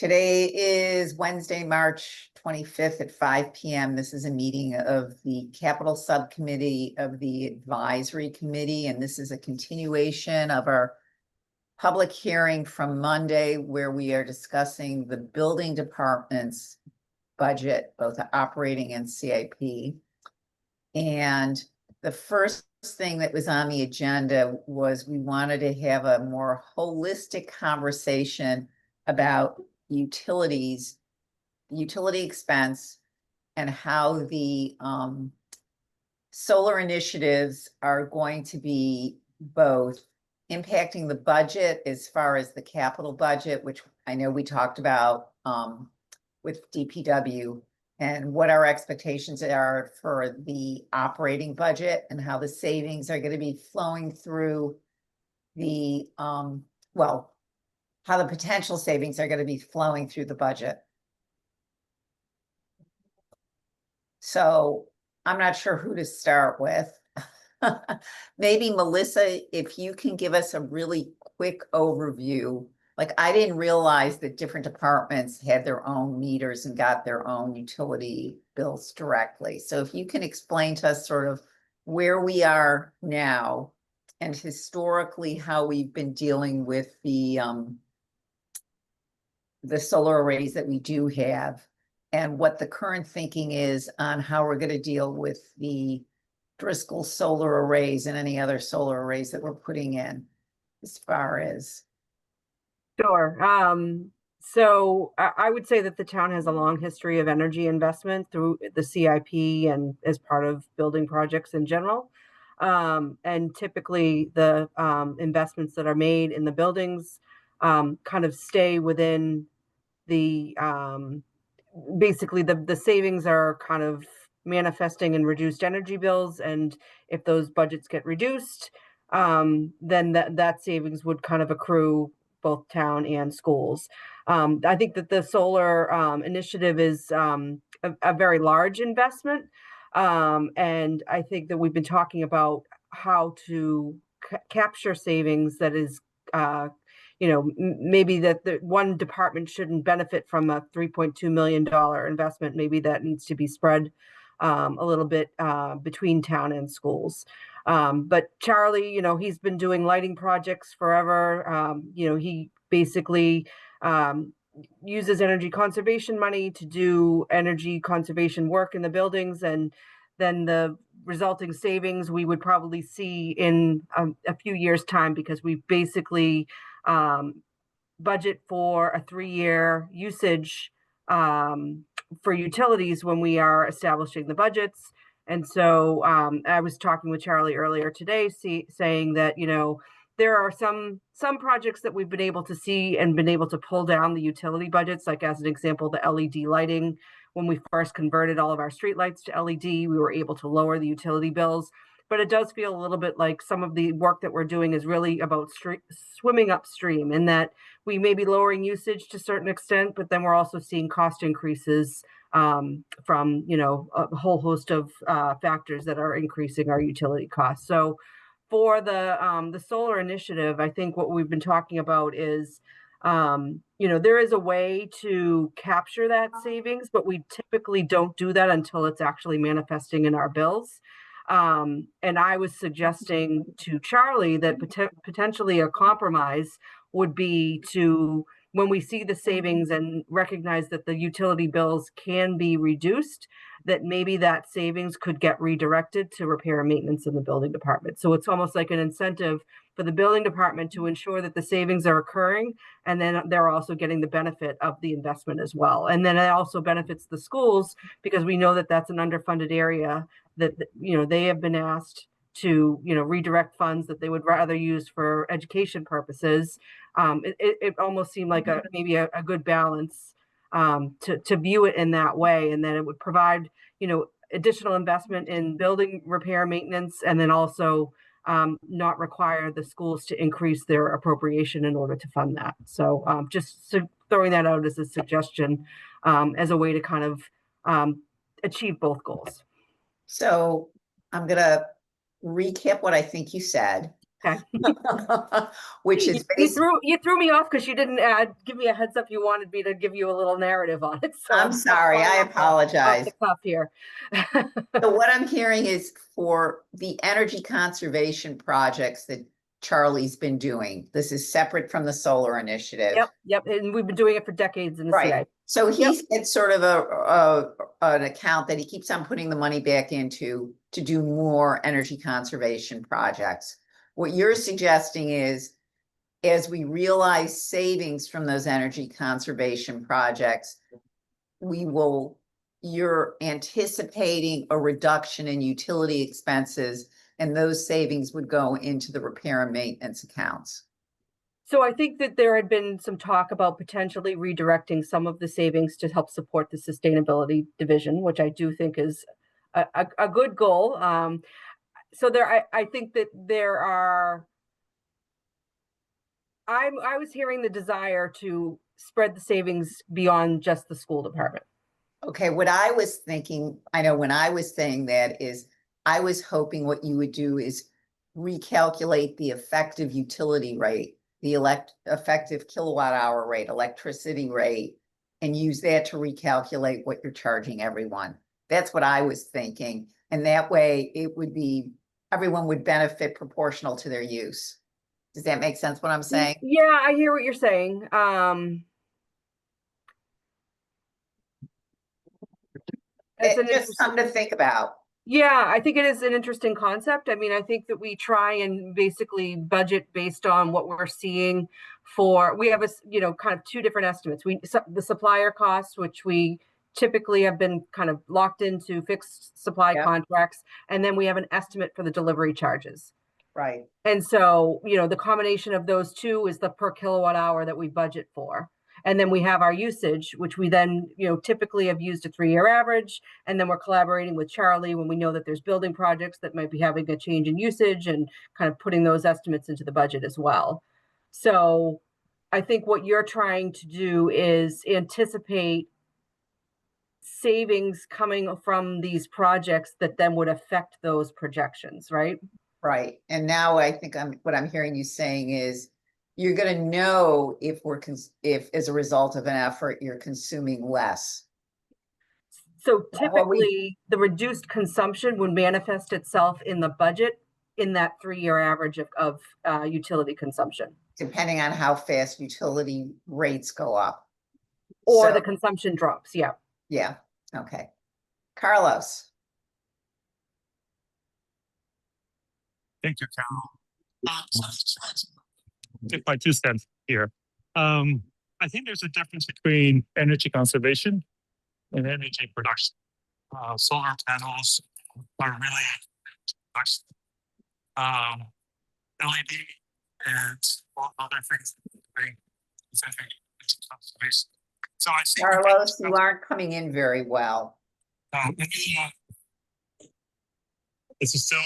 Today is Wednesday, March 25th at 5 p.m. This is a meeting of the Capital Subcommittee of the Advisory Committee, and this is a continuation of our public hearing from Monday where we are discussing the building department's budget, both operating and CIP. And the first thing that was on the agenda was we wanted to have a more holistic conversation about utility expense, and how the solar initiatives are going to be both impacting the budget as far as the capital budget, which I know we talked about with DPW, and what our expectations are for the operating budget and how the savings are going to be flowing through the how the potential savings are going to be flowing through the budget. So I'm not sure who to start with. Maybe Melissa, if you can give us a really quick overview. Like, I didn't realize that different departments had their own meters and got their own utility bills directly. So if you can explain to us sort of where we are now and historically how we've been dealing with the solar arrays that we do have, and what the current thinking is on how we're going to deal with the Driscoll solar arrays and any other solar arrays that we're putting in as far as. Sure. So I would say that the town has a long history of energy investment through the CIP and as part of building projects in general. And typically the investments that are made in the buildings kind of stay within the basically the savings are kind of manifesting in reduced energy bills, and if those budgets get reduced, then that savings would kind of accrue both town and schools. I think that the solar initiative is a very large investment, and I think that we've been talking about how to capture savings that is maybe that the one department shouldn't benefit from a $3.2 million investment. Maybe that needs to be spread a little bit between town and schools. But Charlie, he's been doing lighting projects forever. He basically uses energy conservation money to do energy conservation work in the buildings, and then the resulting savings we would probably see in a few years' time, because we basically budget for a 3-year usage for utilities when we are establishing the budgets. And so I was talking with Charlie earlier today, saying that, there are some projects that we've been able to see and been able to pull down the utility budgets, like as an example, the LED lighting. When we first converted all of our streetlights to LED, we were able to lower the utility bills. But it does feel a little bit like some of the work that we're doing is really about swimming upstream, in that we may be lowering usage to a certain extent, but then we're also seeing cost increases from a whole host of factors that are increasing our utility costs. So for the solar initiative, I think what we've been talking about is there is a way to capture that savings, but we typically don't do that until it's actually manifesting in our bills. And I was suggesting to Charlie that potentially a compromise would be to, when we see the savings and recognize that the utility bills can be reduced, that maybe that savings could get redirected to repair and maintenance in the building department. So it's almost like an incentive for the building department to ensure that the savings are occurring, and then they're also getting the benefit of the investment as well. And then it also benefits the schools, because we know that that's an underfunded area that they have been asked to redirect funds that they would rather use for education purposes. It almost seemed like maybe a good balance to view it in that way, and then it would provide additional investment in building repair maintenance, and then also not require the schools to increase their appropriation in order to fund that. So just throwing that out as a suggestion, as a way to kind of achieve both goals. So I'm going to recap what I think you said. Okay. Which is You threw me off because you didn't give me a heads up. You wanted me to give you a little narrative on it. So I'm sorry, I off apologize. the cuff here. So what I'm hearing is for the energy conservation projects that Charlie's been doing, this is separate from the solar initiative. Yep. And we've been doing it for decades in the Right. CA. So he's it's sort of an account that he keeps on putting the money back into to do more energy conservation projects. What you're suggesting is, as we realize savings from those energy conservation projects, you're anticipating a reduction in utility expenses, and those savings would go into the repair and maintenance accounts. So I think that there had been some talk about potentially redirecting some of the savings to help support the sustainability division, which I do think is a good goal. So I think that there are. I was hearing the desire to spread the savings beyond just the school department. Okay, what I was thinking, I know when I was saying that is, I was hoping what you would do is recalculate the effective utility rate, the effective kilowatt hour rate, electricity rate, and use that to recalculate what you're charging everyone. That's what I was thinking. And that way it would be, everyone would benefit proportional to their use. Does that make sense what I'm saying? Yeah, I hear what you're saying. It's just something to think about. Yeah, I think it is an interesting concept. I mean, I think that we try and basically budget based on what we're seeing we have kind of two different estimates. The supplier costs, which we typically have been kind of locked into fixed supply contracts, and then we have an estimate for the delivery charges. Right. And so, the combination of those two is the per kilowatt hour that we budget for. And then we have our usage, which we then, typically have used a 3-year average. And then we're collaborating with Charlie when we know that there's building projects that might be having a change in usage and kind of putting those estimates into the budget as well. So I think what you're trying to do is anticipate savings coming from these projects that then would affect those projections, right? Right. And now I think what I'm hearing you saying is, you're going to know if if as a result of an effort, you're consuming less. So typically the reduced consumption would manifest itself in the budget in that 3-year average of utility consumption. Depending on how fast utility rates go up. Or the consumption drops, yeah. Yeah, okay. Carlos. Thank you, Carol. Take my 2 cents here. I think there's a difference between energy conservation and energy production. Solar panels are really production. LED and all other things is energy conservation. So I see Carlos, you aren't coming in very well. Is it still?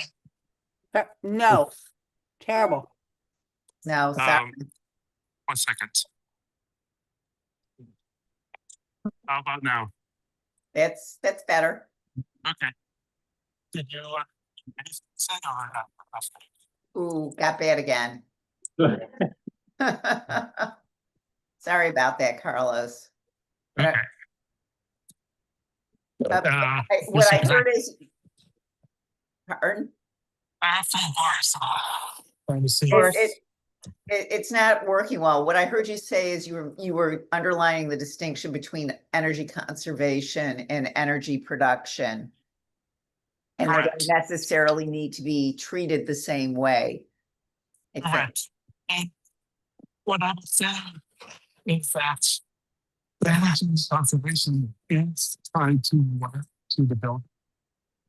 No, terrible. No, sorry. 1 second. How about now? That's better. Okay. Did you say or Ooh, got bad again. Sorry about that, Carlos. okay. What I heard is, pardon? It's not working well. What I heard you say is you were underlining the distinction between energy conservation and energy production. And they don't necessarily need to be treated the same way. Correct. And what I'm saying is that the energy conservation is trying to work to the building.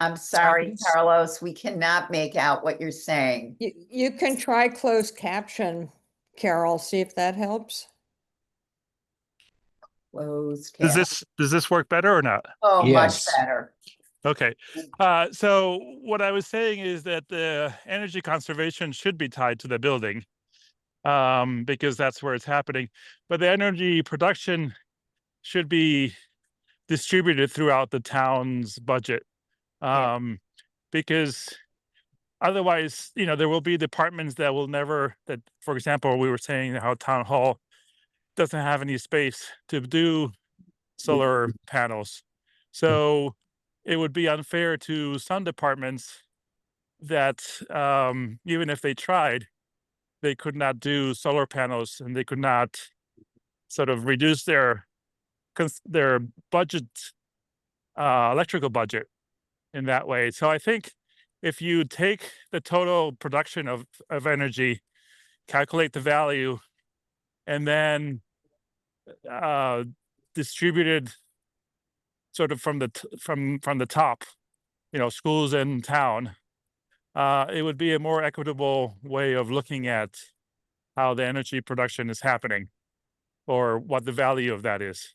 I'm sorry, Carlos, we cannot make out what you're saying. You can try closed caption, Carol, see if that helps. Closed Does caption. does this work better or not? Oh, Yes. much better. Okay. So what I was saying is that the energy conservation should be tied to the building, because that's where it's happening. But the energy production should be distributed throughout the town's budget, because otherwise, there will be departments that will never, that, for example, we were saying how town hall doesn't have any space to do solar panels. So it would be unfair to some departments that even if they tried, they could not do solar panels and they could not sort of reduce their budget, electrical budget in that way. So I think if you take the total production of energy, calculate the value, and then distributed sort of from the top, schools and town, it would be a more equitable way of looking at how the energy production is happening or what the value of that is.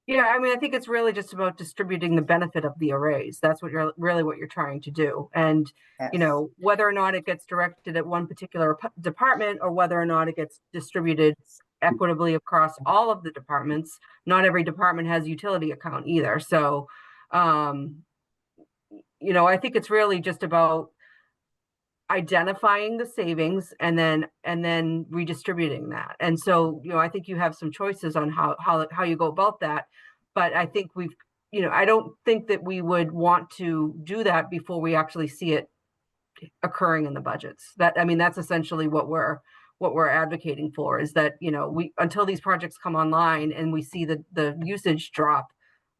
Yeah, I mean, I think it's really just about distributing the benefit of the arrays. That's what you're trying to do. And, Yes. whether or not it gets directed at one particular department or whether or not it gets distributed equitably across all of the departments, not every department has a utility account either. So, I think it's really just about identifying the savings and then redistributing that. And so, I think you have some choices on how you go about that. But I think I don't think that we would want to do that before we actually see it occurring in the budgets. That's essentially what we're advocating for, is that, we, until these projects come online and we see the usage drop,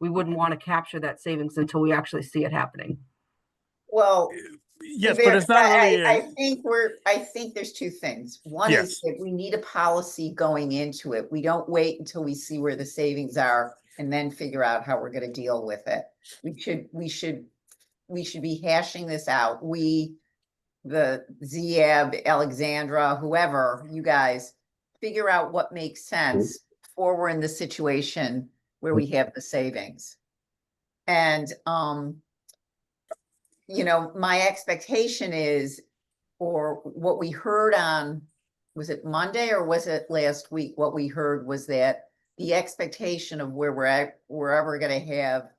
we wouldn't want to capture that savings until we actually see it happening. Well, Yes, but it's not really. I think there's two things. One is Yes. that we need a policy going into it. We don't wait until we see where the savings are and then figure out how we're going to deal with it. We should be hashing this out. The ZAB, Alexandra, whoever, you guys figure out what makes sense before we're in the situation where we have the savings. And, my expectation is, or what we heard on, was it Monday or was it last week? What we heard was that the expectation of where we're at, wherever we're gonna have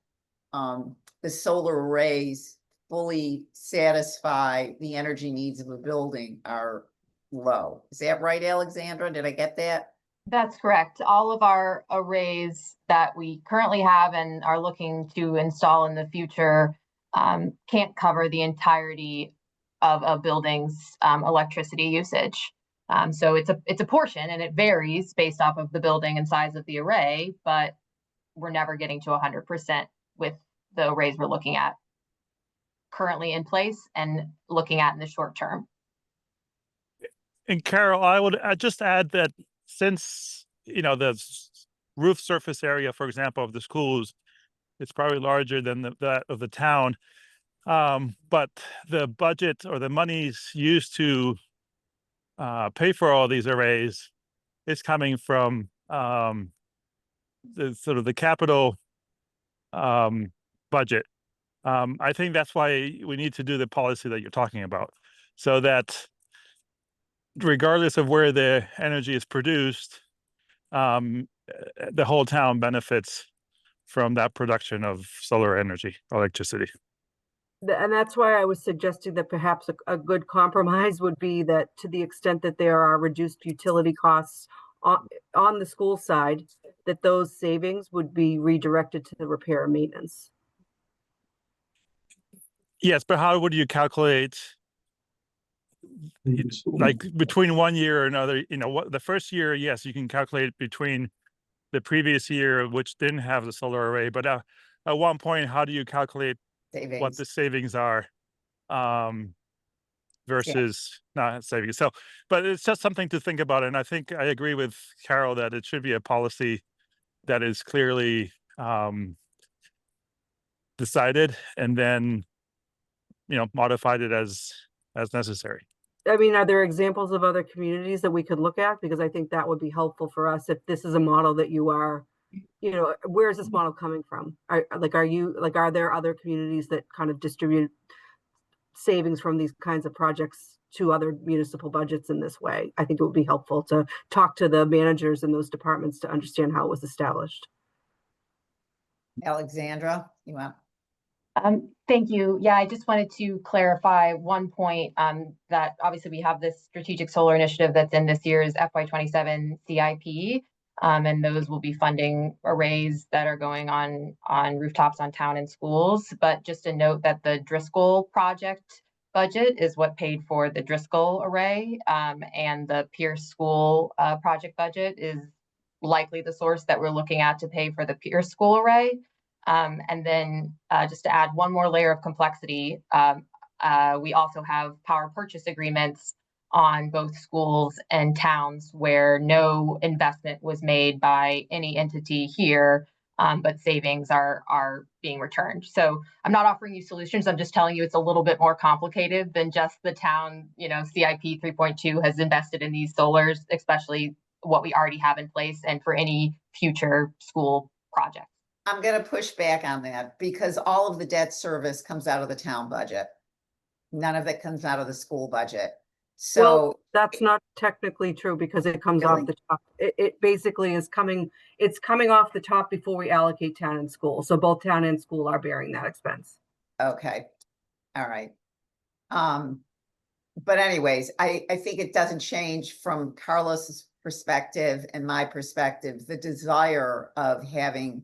the solar arrays fully satisfy the energy needs of a building are low. Is that right, Alexandra? Did I get that? That's correct. All of our arrays that we currently have and are looking to install in the future can't cover the entirety of a building's electricity usage. So it's a portion, and it varies based off of the building and size of the array, but we're never getting to 100% with the arrays we're looking at currently in place and looking at in the short term. And Carol, I would just add that since, the roof surface area, for example, of the schools, it's probably larger than that of the town. But the budget or the monies used to pay for all these arrays is coming from the sort of the capital budget. I think that's why we need to do the policy that you're talking about, so that regardless of where the energy is produced, the whole town benefits from that production of solar energy, electricity. And that's why I was suggesting that perhaps a good compromise would be that, to the extent that there are reduced utility costs on the school side, that those savings would be redirected to the repair and maintenance. Yes, but how would you calculate, like, between one year or another? What the first year, yes, you can calculate between the previous year, which didn't have the solar array, but at one point, how do you calculate what the savings are versus not savings? So, but it's just something to think about. And I think I agree with Carol that it should be a policy that is clearly decided and then, modified it as necessary. Are there examples of other communities that we could look at? Because I think that would be helpful for us if this is a model that you are, where is this model coming from? Are there other communities that kind of distribute savings from these kinds of projects to other municipal budgets in this way? I think it would be helpful to talk to the managers in those departments to understand how it was established. Alexandra, you want? Thank you. Yeah, I just wanted to clarify one point, that obviously we have this strategic solar initiative that's in this year's FY27 CIP. And those will be funding arrays that are going on rooftops on town and schools. But just a note that the Driscoll project budget is what paid for the Driscoll array. And the Pierce School project budget is likely the source that we're looking at to pay for the Pierce School array. And then just to add one more layer of complexity, we also have power purchase agreements on both schools and towns where no investment was made by any entity here, but savings are being returned. So I'm not offering you solutions. I'm just telling you it's a little bit more complicated than just the town, CIP 3.2 has invested in these solars, especially what we already have in place and for any future school projects. I'm gonna push back on that because all of the debt service comes out of the town budget. None of it comes out of the school budget. Well, So, that's not technically true because it comes off Really? the top. It basically is it's coming off the top before we allocate town and school. So both town and school are bearing that expense. okay, all right. But anyways, I think it doesn't change from Carlos's perspective and my perspective, the desire of having,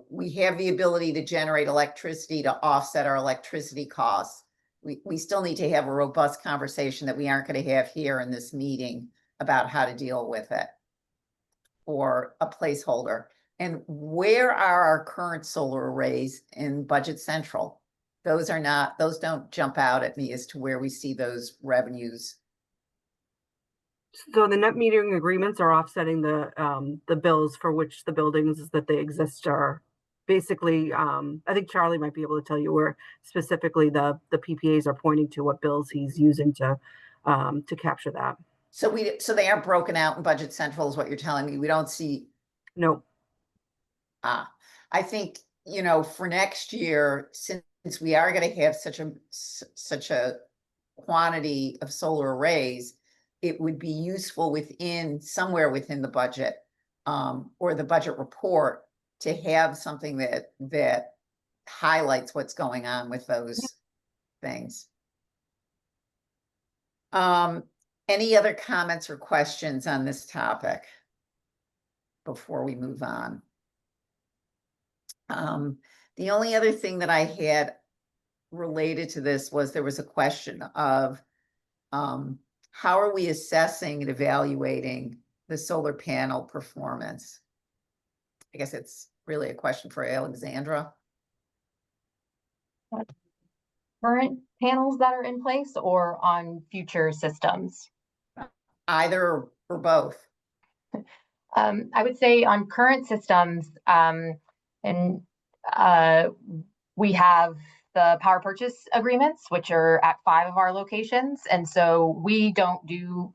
we have the ability to generate electricity to offset our electricity costs. We still need to have a robust conversation that we aren't going to have here in this meeting about how to deal with it, or a placeholder. And where are our current solar arrays in Budget Central? Those don't jump out at me as to where we see those revenues. So the net metering agreements are offsetting the bills for which the buildings that they exist are basically. I think Charlie might be able to tell you where specifically the PPAs are pointing to what bills he's using to capture that. So they aren't broken out in Budget Central is what you're telling me. We don't see. No. I think, for next year, since we are going to have such a quantity of solar arrays, it would be useful somewhere within the budget, or the budget report, to have something that highlights what's going on with those things. Any other comments or questions on this topic before we move on? The only other thing that I had related to this was there was a question of how are we assessing and evaluating the solar panel performance? I guess it's really a question for Alexandra. Current panels that are in place or on future systems? Either or both. I would say on current systems, we have the power purchase agreements, which are at 5 of our locations. And so we don't do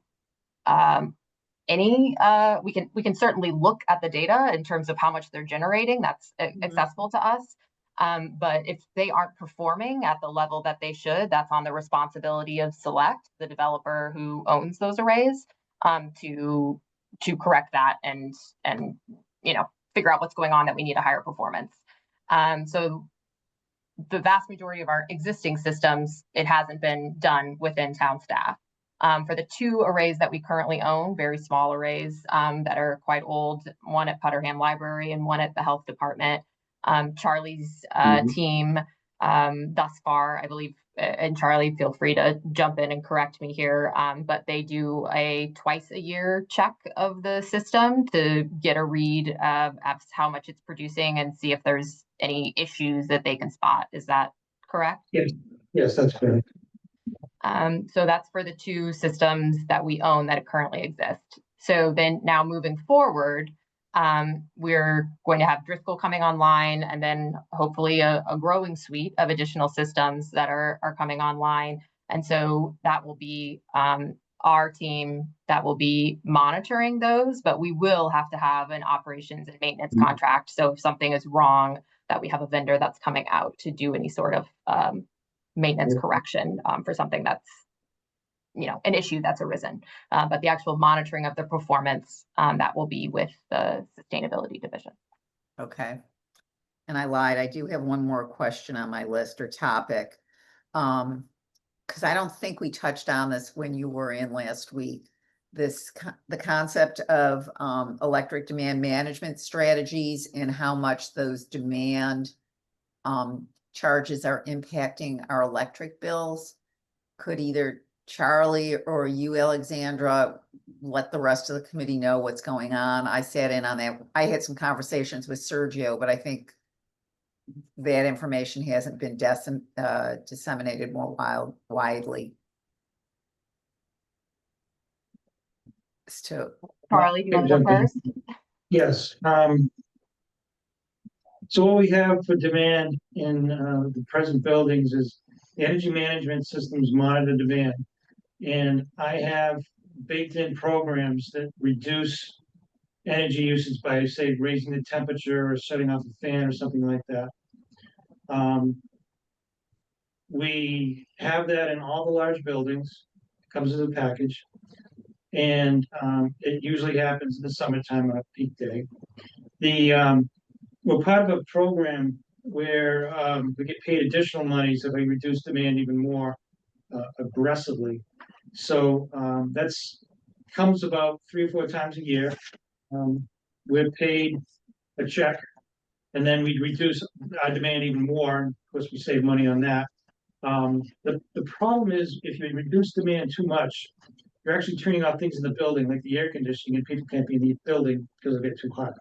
we can certainly look at the data in terms of how much they're generating. That's accessible to us. But if they aren't performing at the level that they should, that's on the responsibility of Select, the developer who owns those arrays, to correct that and figure out what's going on that we need a higher performance. So the vast majority of our existing systems, it hasn't been done within town staff. For the 2 arrays that we currently own, very small arrays that are quite old, one at Putterham Library and one at the health department, Charlie's team thus far, I believe, and Charlie, feel free to jump in and correct me here, but they do a twice a year check of the system to get a read of how much it's producing and see if there's any issues that they can spot. Is that correct? Yes, that's correct. So that's for the 2 systems that we own that currently exist. So then now moving forward, we're going to have Driscoll coming online, and then hopefully a growing suite of additional systems that are coming online. And so that will be our team that will be monitoring those, but we will have to have an operations and maintenance contract. So if something is wrong, that we have a vendor that's coming out to do any sort of maintenance correction for something that's an issue that's arisen, but the actual monitoring of the performance, that will be with the sustainability division. Okay. and I lied, I do have one more question on my list or topic. Because I don't think we touched on this when you were in last week. The concept of electric demand management strategies and how much those demand charges are impacting our electric bills. Could either Charlie or you, Alexandra, let the rest of the committee know what's going on? I sat in on that. I had some conversations with Sergio, but I think that information hasn't been disseminated more widely. So, Charlie, do you want to go first? Yes, so what we have for demand in the present buildings is the energy management systems monitor demand. And I have baked in programs that reduce energy usage by, say, raising the temperature or shutting off the fan or something like that. We have that in all the large buildings, it comes as a package. And it usually happens in the summertime on a peak day. We're part of a program where we get paid additional monies if we reduce demand even more aggressively. So that's comes about 3 or 4 times a year. We're paid a check, and then we reduce our demand even more. And of course, we save money on that. The problem is if you reduce demand too much, you're actually turning off things in the building, like the air conditioning, and people can't be in the building because it'll get too hot.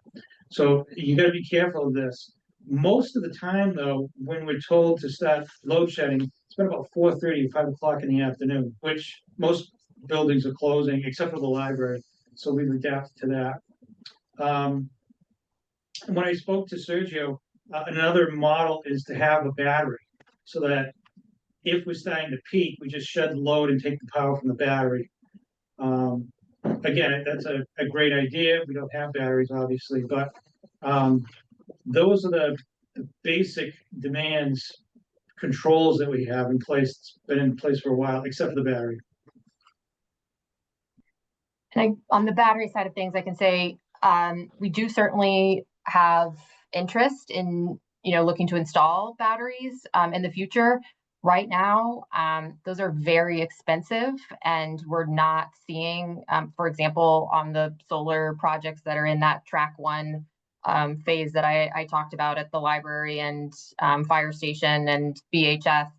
So you got to be careful of this. Most of the time, though, when we're told to start load shedding, it's been about 4:30 or 5 o'clock in the afternoon, which most buildings are closing except for the library. So we've adapted to that. When I spoke to Sergio, another model is to have a battery so that if we're starting to peak, we just shed the load and take the power from the battery. Again, that's a great idea. We don't have batteries, obviously, but those are the basic demands controls that we have in place. It's been in place for a while, except for the battery. And on the battery side of things, I can say we do certainly have interest in looking to install batteries in the future. Right now, those are very expensive, and we're not seeing, for example, on the solar projects that are in that track 1 phase that I talked about at the library and fire station and BHS,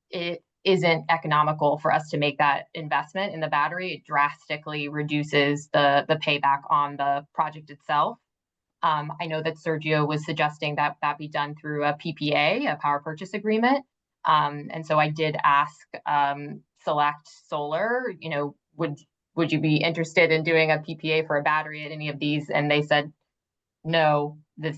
it isn't economical for us to make that investment in the battery. It drastically reduces the payback on the project itself. I know that Sergio was suggesting that that be done through a PPA, a power purchase agreement. And so I did ask Select Solar, would you be interested in doing a PPA for a battery at any of these? And they said, no, the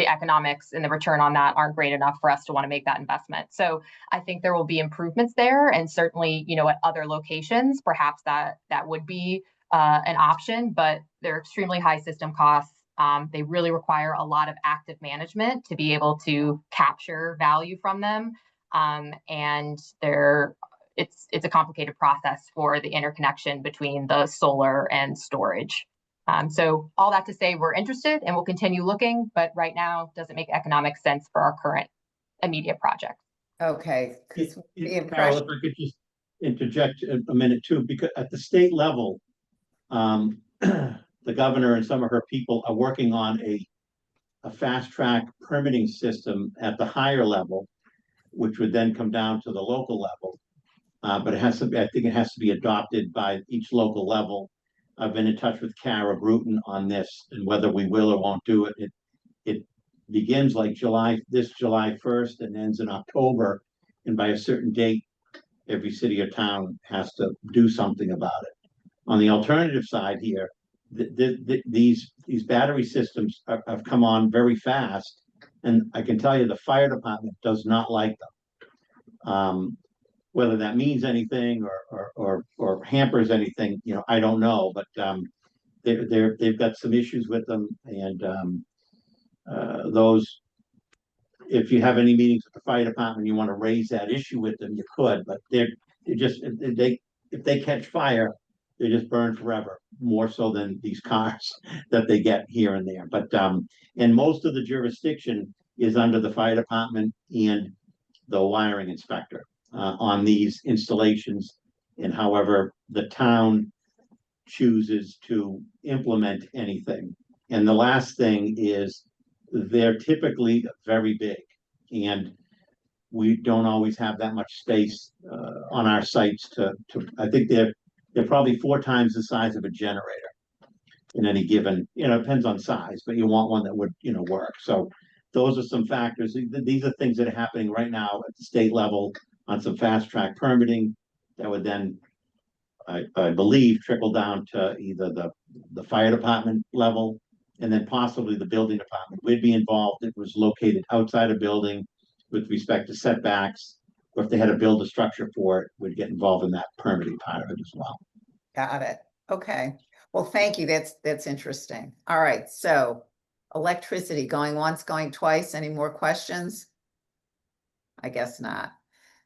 economics and the return on that aren't great enough for us to want to make that investment. So I think there will be improvements there, and certainly, at other locations, perhaps that would be an option, but they're extremely high system costs. They really require a lot of active management to be able to capture value from them. And it's a complicated process for the interconnection between the solar and storage. So all that to say, we're interested and we'll continue looking, but right now doesn't make economic sense for our current immediate project. okay. 'Cause the Carol, impression, if I could just interject a minute too, because at the state level, the governor and some of her people are working on a fast track permitting system at the higher level, which would then come down to the local level. But I think it has to be adopted by each local level. I've been in touch with Kara Bruton on this and whether we will or won't do it. It begins like July 1st and ends in October. And by a certain date, every city or town has to do something about it. On the alternative side here, these battery systems have come on very fast. And I can tell you the fire department does not like them. Whether that means anything or hampers anything, I don't know. But they've got some issues with them, and those. If you have any meetings with the fire department, you want to raise that issue with them, you could. But they're just if they catch fire, they just burn forever, more so than these cars that they get here and there. But and most of the jurisdiction is under the fire department and the wiring inspector on these installations. And however the town chooses to implement anything. And the last thing is they're typically very big, and we don't always have that much space on our sites to I think they're probably 4 times the size of a generator in any given, it depends on size, but you want one that would, work. So those are some factors. These are things that are happening right now at the state level on some fast track permitting that would then, I believe, trickle down to either the fire department level and then possibly the building department. We'd be involved if it was located outside a building with respect to setbacks, or if they had to build a structure for it, we'd get involved in that permitting part of it as well. Got it. Okay. Well, thank you. That's interesting. All right. So electricity going once, going twice. Any more questions? I guess not.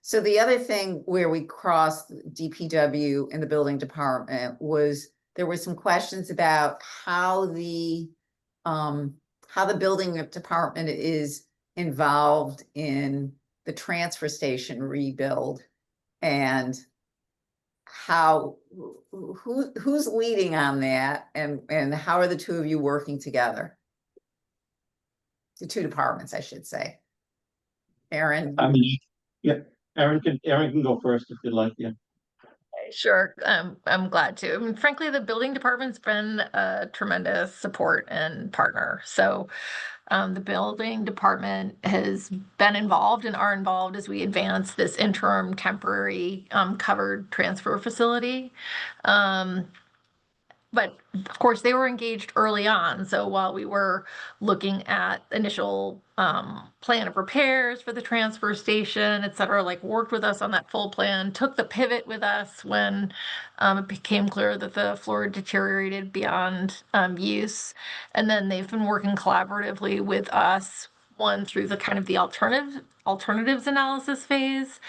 So the other thing where we crossed DPW in the building department was there were some questions about how the building department is involved in the transfer station rebuild and who's leading on that and how are the two of you working together? The two departments, I should say. Aaron? I mean, yeah, Aaron can go first if you'd like, yeah. Sure, I'm glad to. I mean, frankly, the building department's been a tremendous support and partner. So the building department has been involved and are involved as we advance this interim temporary covered transfer facility. But of course, they were engaged early on. So while we were looking at initial plan of repairs for the transfer station, et cetera, like worked with us on that full plan, took the pivot with us when it became clear that the floor deteriorated beyond use. And then they've been working collaboratively with us, one through the kind of the alternatives analysis phase,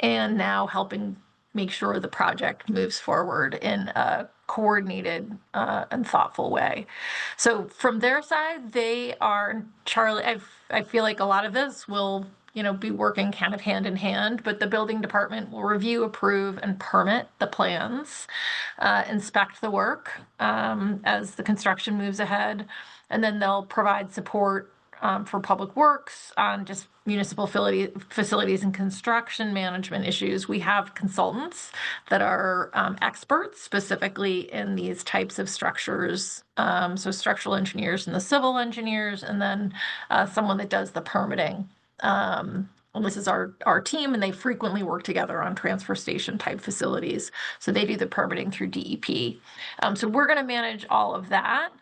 and now helping make sure the project moves forward in a coordinated and thoughtful way. So from their side, they are, Charlie, I feel like a lot of this will, be working kind of hand in hand, but the building department will review, approve, and permit the plans, inspect the work as the construction moves ahead, and then they'll provide support for public works on just municipal facilities and construction management issues. We have consultants that are experts specifically in these types of structures. So structural engineers and the civil engineers, and then someone that does the permitting. And this is our team, and they frequently work together on transfer station type facilities. So they do the permitting through DEP. So we're going to manage all of that.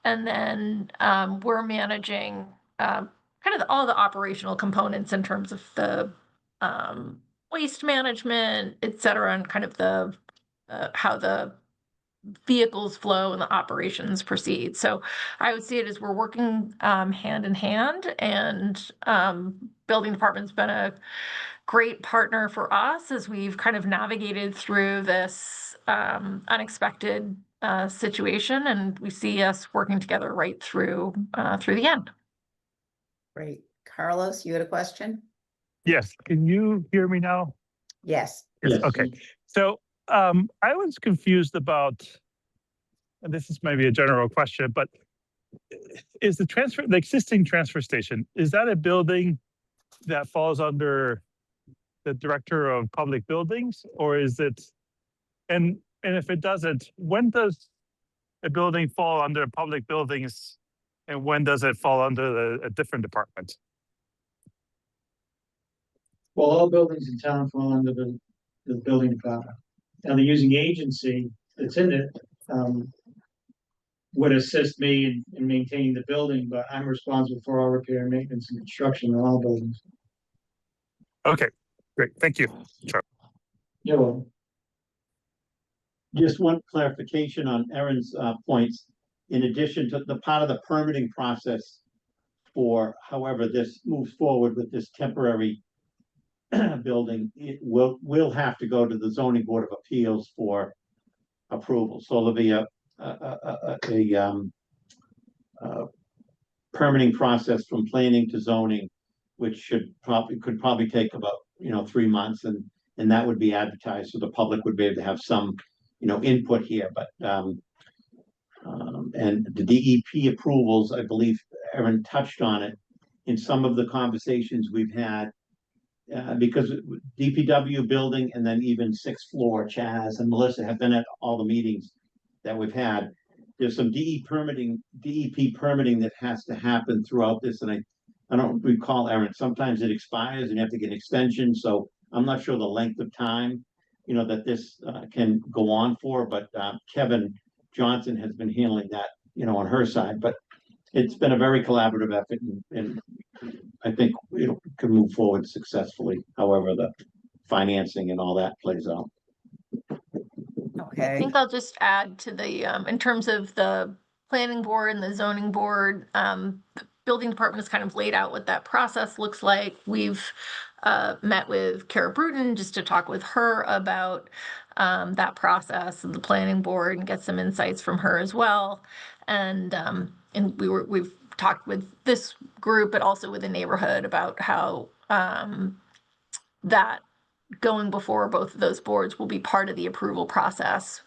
And then we're managing kind of all the operational components in terms of the waste management, et cetera, and kind of the how the vehicles flow and the operations proceed. So I would see it as we're working hand in hand, and building department's been a great partner for us as we've kind of navigated through this unexpected situation, and we see us working together right through the end. Great. Carlos, you had a question? Yes, can you hear me now? Yes. Yes. Okay, so I was confused about, and this is maybe a general question, but is the existing transfer station, is that a building that falls under the director of public buildings, or is it, and if it doesn't, when does a building fall under public buildings and when does it fall under a different department? Well, all buildings in town fall under the building department. Now, the using agency that's in it would assist me in maintaining the building, but I'm responsible for all repair, maintenance, and construction in all buildings. Okay, great, thank you. You're welcome. Just one clarification on Aaron's points. In addition to the part of the permitting process for however this moves forward with this temporary building, it will have to go to the zoning board of appeals for approval. So there'll be a permitting process from planning to zoning, which could probably take about, 3 months, and that would be advertised, so the public would be able to have some, input here, but, and the DEP approvals, I believe Erin touched on it in some of the conversations we've had, because DPW building and then even sixth floor, Chaz and Melissa have been at all the meetings that we've had. There's some DEP permitting that has to happen throughout this, and I don't recall, Erin, sometimes it expires and you have to get an extension, so I'm not sure the length of time, that this can go on for, but Kevin Johnson has been handling that, on her side, but it's been a very collaborative effort, and I think it can move forward successfully, however the financing and all that plays out. I Okay, think I'll just add to the, in terms of the planning board and the zoning board, the building department has kind of laid out what that process looks like. We've met with Kara Bruton just to talk with her about that process and the planning board and get some insights from her as well. And we've talked with this group, but also with the neighborhood about how that going before both of those boards will be part of the approval process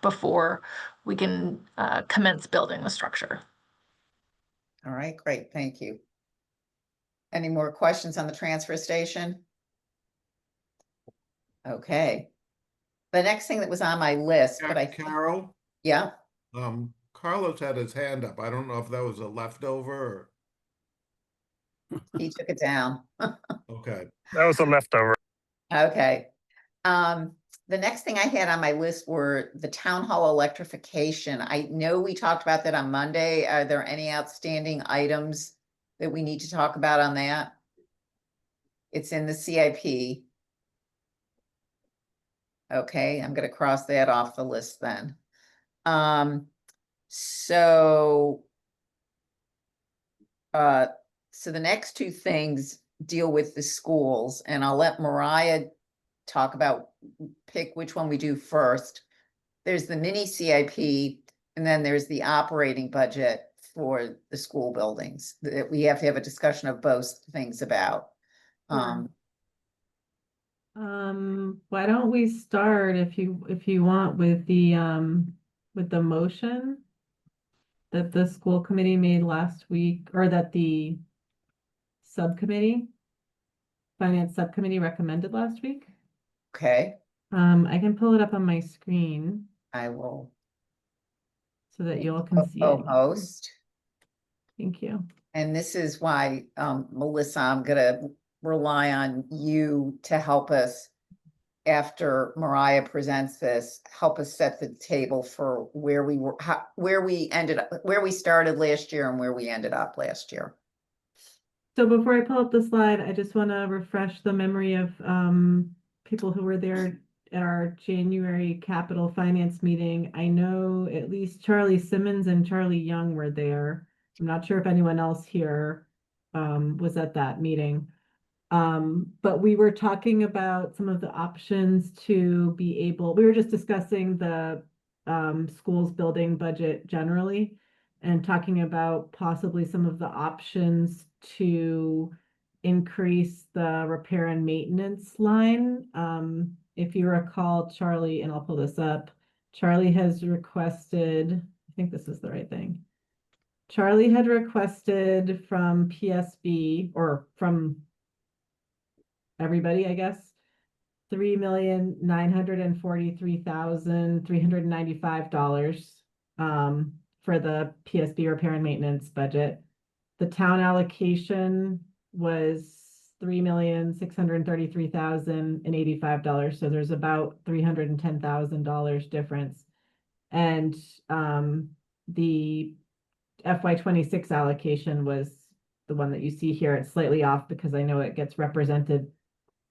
before we can commence building the structure. all right, great, thank you. Any more questions on the transfer station? Okay. The next thing that was on my list, but Carol, yeah, Carlos had his hand up. I don't know if that was a leftover he took it down. okay. That was a leftover. Okay. The next thing I had on my list were the town hall electrification. I know we talked about that on Monday. Are there any outstanding items that we need to talk about on that? It's in the CIP. Okay, I'm gonna cross that off the list then. So the next two things deal with the schools, and I'll let Mariah talk about, pick which one we do first. There's the mini CIP, and then there's the operating budget for the school buildings that we have to have a discussion of both things about. Why don't we start if you want with the motion that the school committee made last week, or that the finance subcommittee recommended last week. Okay, I can pull it up on my screen I will so that you all can see it. co-host. Thank you. And this is why, Melissa, I'm gonna rely on you to help us after Mariah presents this, help us set the table for where we were, where we started last year and where we ended up last year. So before I pull up the slide, I just want to refresh the memory of people who were there at our January capital finance meeting. I know at least Charlie Simmons and Charlie Young were there. I'm not sure if anyone else here was at that meeting. But we were talking about some of the options to be able, we were just discussing the schools building budget generally and talking about possibly some of the options to increase the repair and maintenance line. If you recall, Charlie, and I'll pull this up, Charlie has requested, I think this is the right thing. Charlie had requested from PSB, or from everybody, I guess, $3,943,395 for the PSB repair and maintenance budget. The town allocation was $3,633,085. So there's about $310,000 difference. And the FY26 allocation was the one that you see here. It's slightly off because I know it gets represented.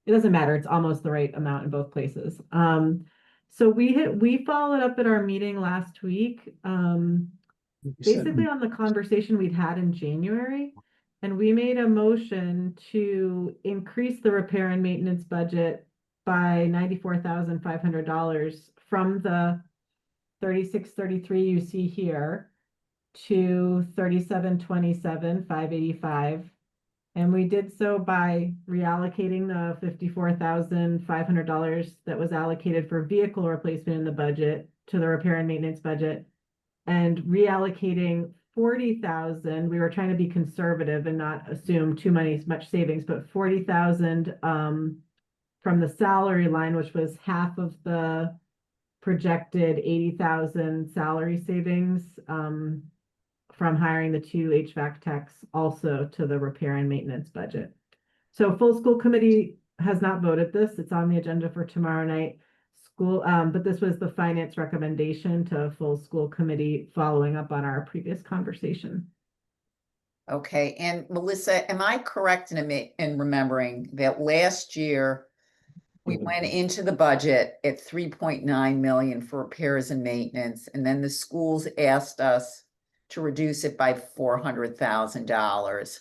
It doesn't matter. It's almost the right amount in both places. So we followed up at our meeting last week, basically on the conversation we'd had in January, and we made a motion to increase the repair and maintenance budget by $94,500 from the 3633 you see here, to 3727, 585. And we did so by reallocating the $54,500 that was allocated for vehicle replacement in the budget to the repair and maintenance budget, and reallocating 40,000. We were trying to be conservative and not assume much savings, but 40,000 from the salary line, which was half of the projected 80,000 salary savings from hiring the 2 HVAC techs, also to the repair and maintenance budget. So full school committee has not voted this. It's on the agenda for tomorrow night. But this was the finance recommendation to full school committee following up on our previous conversation. Okay, and Melissa, am I correct in remembering that last year we went into the budget at 3.9 million for repairs and maintenance, and then the schools asked us to reduce it by $400,000?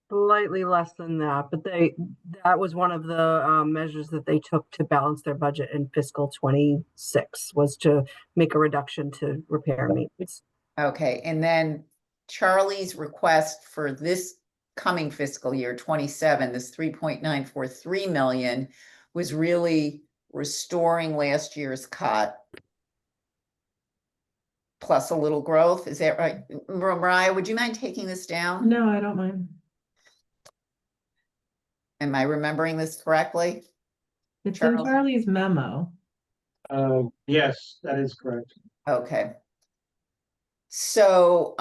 Slightly less than that, but that was one of the measures that they took to balance their budget in fiscal 26, was to make a reduction to repair and maintenance. Okay, and then Charlie's request for this coming fiscal year 27, this 3.943 million, was really restoring last year's cut plus a little growth. Is that right? Mariah, would you mind taking this down? No, I don't mind. Am I remembering this correctly? It's Charles? in Charlie's memo. Yes, that is correct. Okay. So,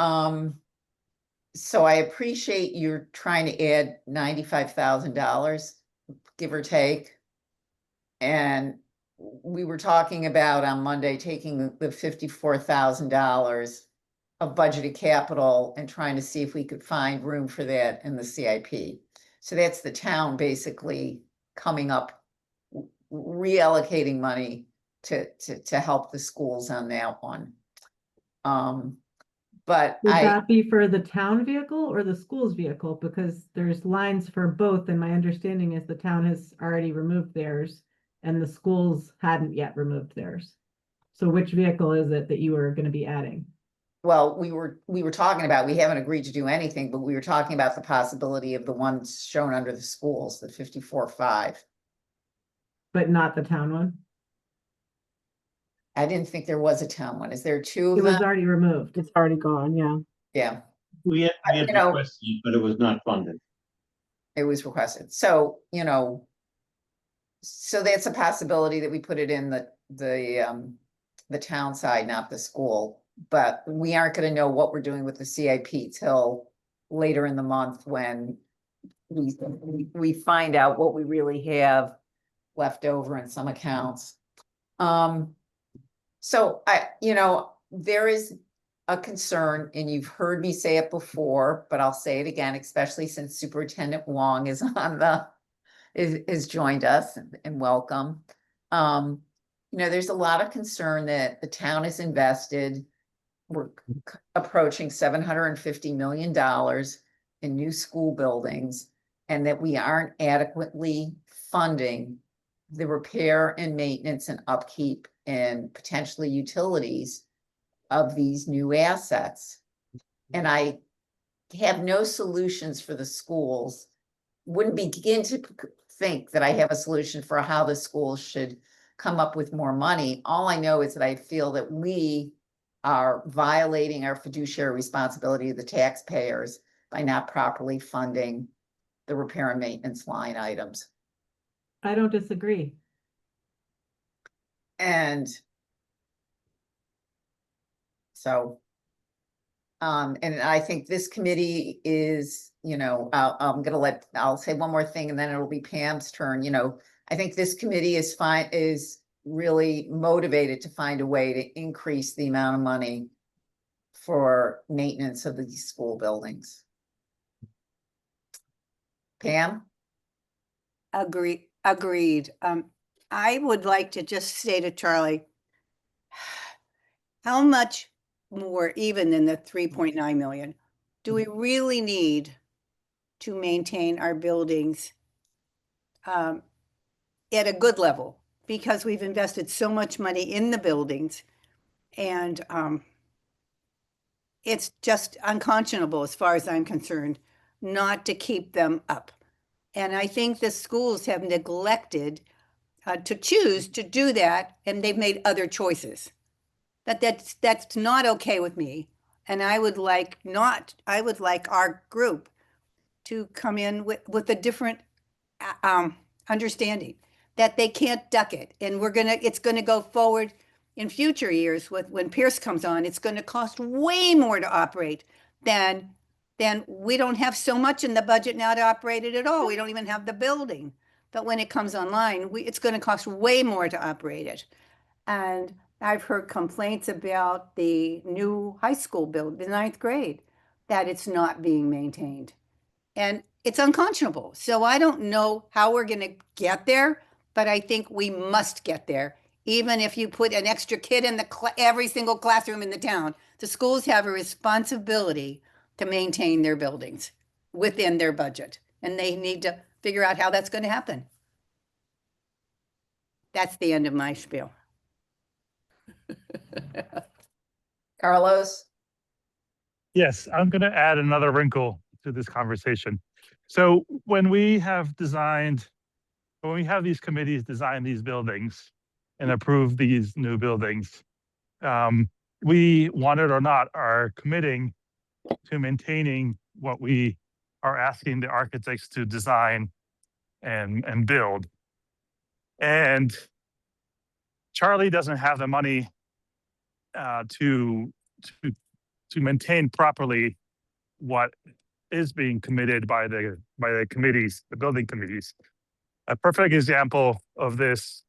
so I appreciate you're trying to add $95,000, give or take. And we were talking about on Monday, taking the $54,000 of budgeted capital and trying to see if we could find room for that in the CIP. So that's the town basically coming up, reallocating money to help the schools on that one. But Would that be for the town vehicle or the school's vehicle? Because there's lines for both, and my understanding is the town has already removed theirs and the schools hadn't yet removed theirs. So which vehicle is it that you are going to be adding? Well, we were talking about, we haven't agreed to do anything, but we were talking about the possibility of the ones shown under the schools, the 54.5. But not the town one? I didn't think there was a town one. Is there two It of was them? already removed. It's already gone, yeah. Yeah, We had you know- requested it, but it was not funded. it was requested. So, so that's a possibility that we put it in the town side, not the school. But we aren't going to know what we're doing with the CIP till later in the month when we find out what we really have left over in some accounts. So there is a concern, and you've heard me say it before, but I'll say it again, especially since Superintendent Wong is is joined us, and welcome. There's a lot of concern that the town is invested. We're approaching $750 million in new school buildings, and that we aren't adequately funding the repair and maintenance and upkeep and potentially utilities of these new assets. And I have no solutions for the schools. Wouldn't begin to think that I have a solution for how the schools should come up with more money. All I know is that I feel that we are violating our fiduciary responsibility to the taxpayers by not properly funding the repair and maintenance line items. I don't disagree. And so, and I think this committee is, I'll say one more thing and then it'll be Pam's turn. I think this committee is really motivated to find a way to increase the amount of money for maintenance of these school buildings. Pam? Agreed. I would like to just say to Charlie, how much more even than the 3.9 million do we really need to maintain our buildings at a good level? because we've invested so much money in the buildings. And it's just unconscionable, as far as I'm concerned, not to keep them up. And I think the schools have neglected to choose to do that, and they've made other choices. That's not okay with me. And I would like our group to come in with a different understanding that they can't duck it. And it's gonna go forward in future years when Pierce comes on. It's gonna cost way more to operate than we don't have so much in the budget now to operate it at all. We don't even have the building. But when it comes online, it's gonna cost way more to operate it. And I've heard complaints about the new high school build, the 9th grade, that it's not being maintained. And it's unconscionable. So I don't know how we're going to get there, but I think we must get there. Even if you put an extra kid in every single classroom in the town, the schools have a responsibility to maintain their buildings within their budget. And they need to figure out how that's going to happen. That's the end of my spiel. Carlos? Yes, I'm going to add another wrinkle to this conversation. So when we have these committees design these buildings and approve these new buildings, we, want it or not, are committing to maintaining what we are asking the architects to design and build. And Charlie doesn't have the money to maintain properly what is being committed by the committees, the building committees. A perfect example of this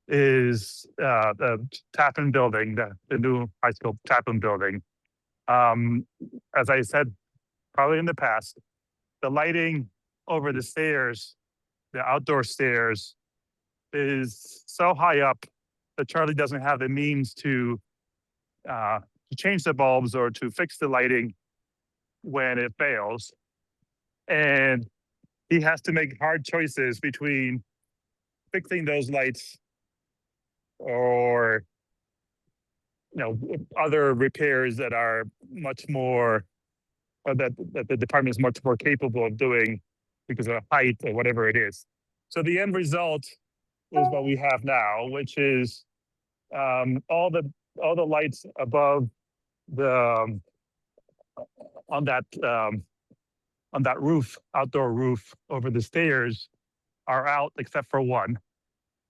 is the Tappan building, the new high school Tappan building. As I said, probably in the past, the lighting over the stairs, the outdoor stairs, is so high up that Charlie doesn't have the means to change the bulbs or to fix the lighting when it fails. And he has to make hard choices between fixing those lights or other repairs that are much more, or that the department is much more capable of doing because of height or whatever it is. So the end result is what we have now, which is all the lights above the on that roof, outdoor roof over the stairs, are out except for one.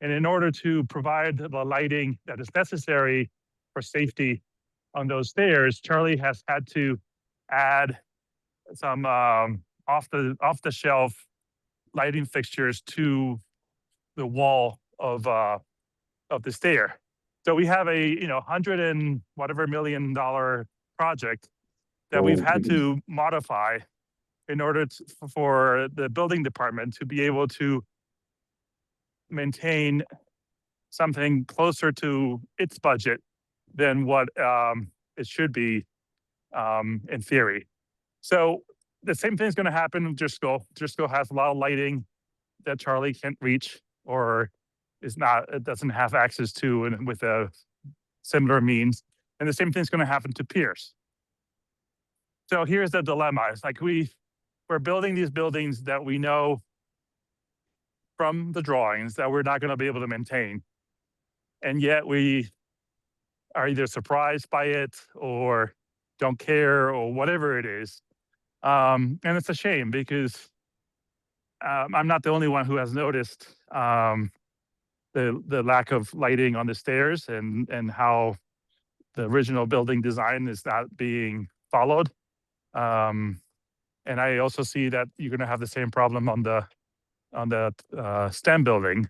And in order to provide the lighting that is necessary for safety on those stairs, Charlie has had to add some off the shelf lighting fixtures to the wall of the stair. So we have a $100 and whatever million project that we've had to modify in order for the building department to be able to maintain something closer to its budget than what it should be in theory. So the same thing is going to happen with Driscoll. Driscoll has a lot of lighting that Charlie can't reach or it doesn't have access to and with a similar means. And the same thing is going to happen to Pierce. So here's the dilemma. It's like we're building these buildings that we know from the drawings that we're not going to be able to maintain. And yet we are either surprised by it or don't care or whatever it is. And it's a shame because I'm not the only one who has noticed the lack of lighting on the stairs and how the original building design is not being followed. And I also see that you're going to have the same problem on the STEM building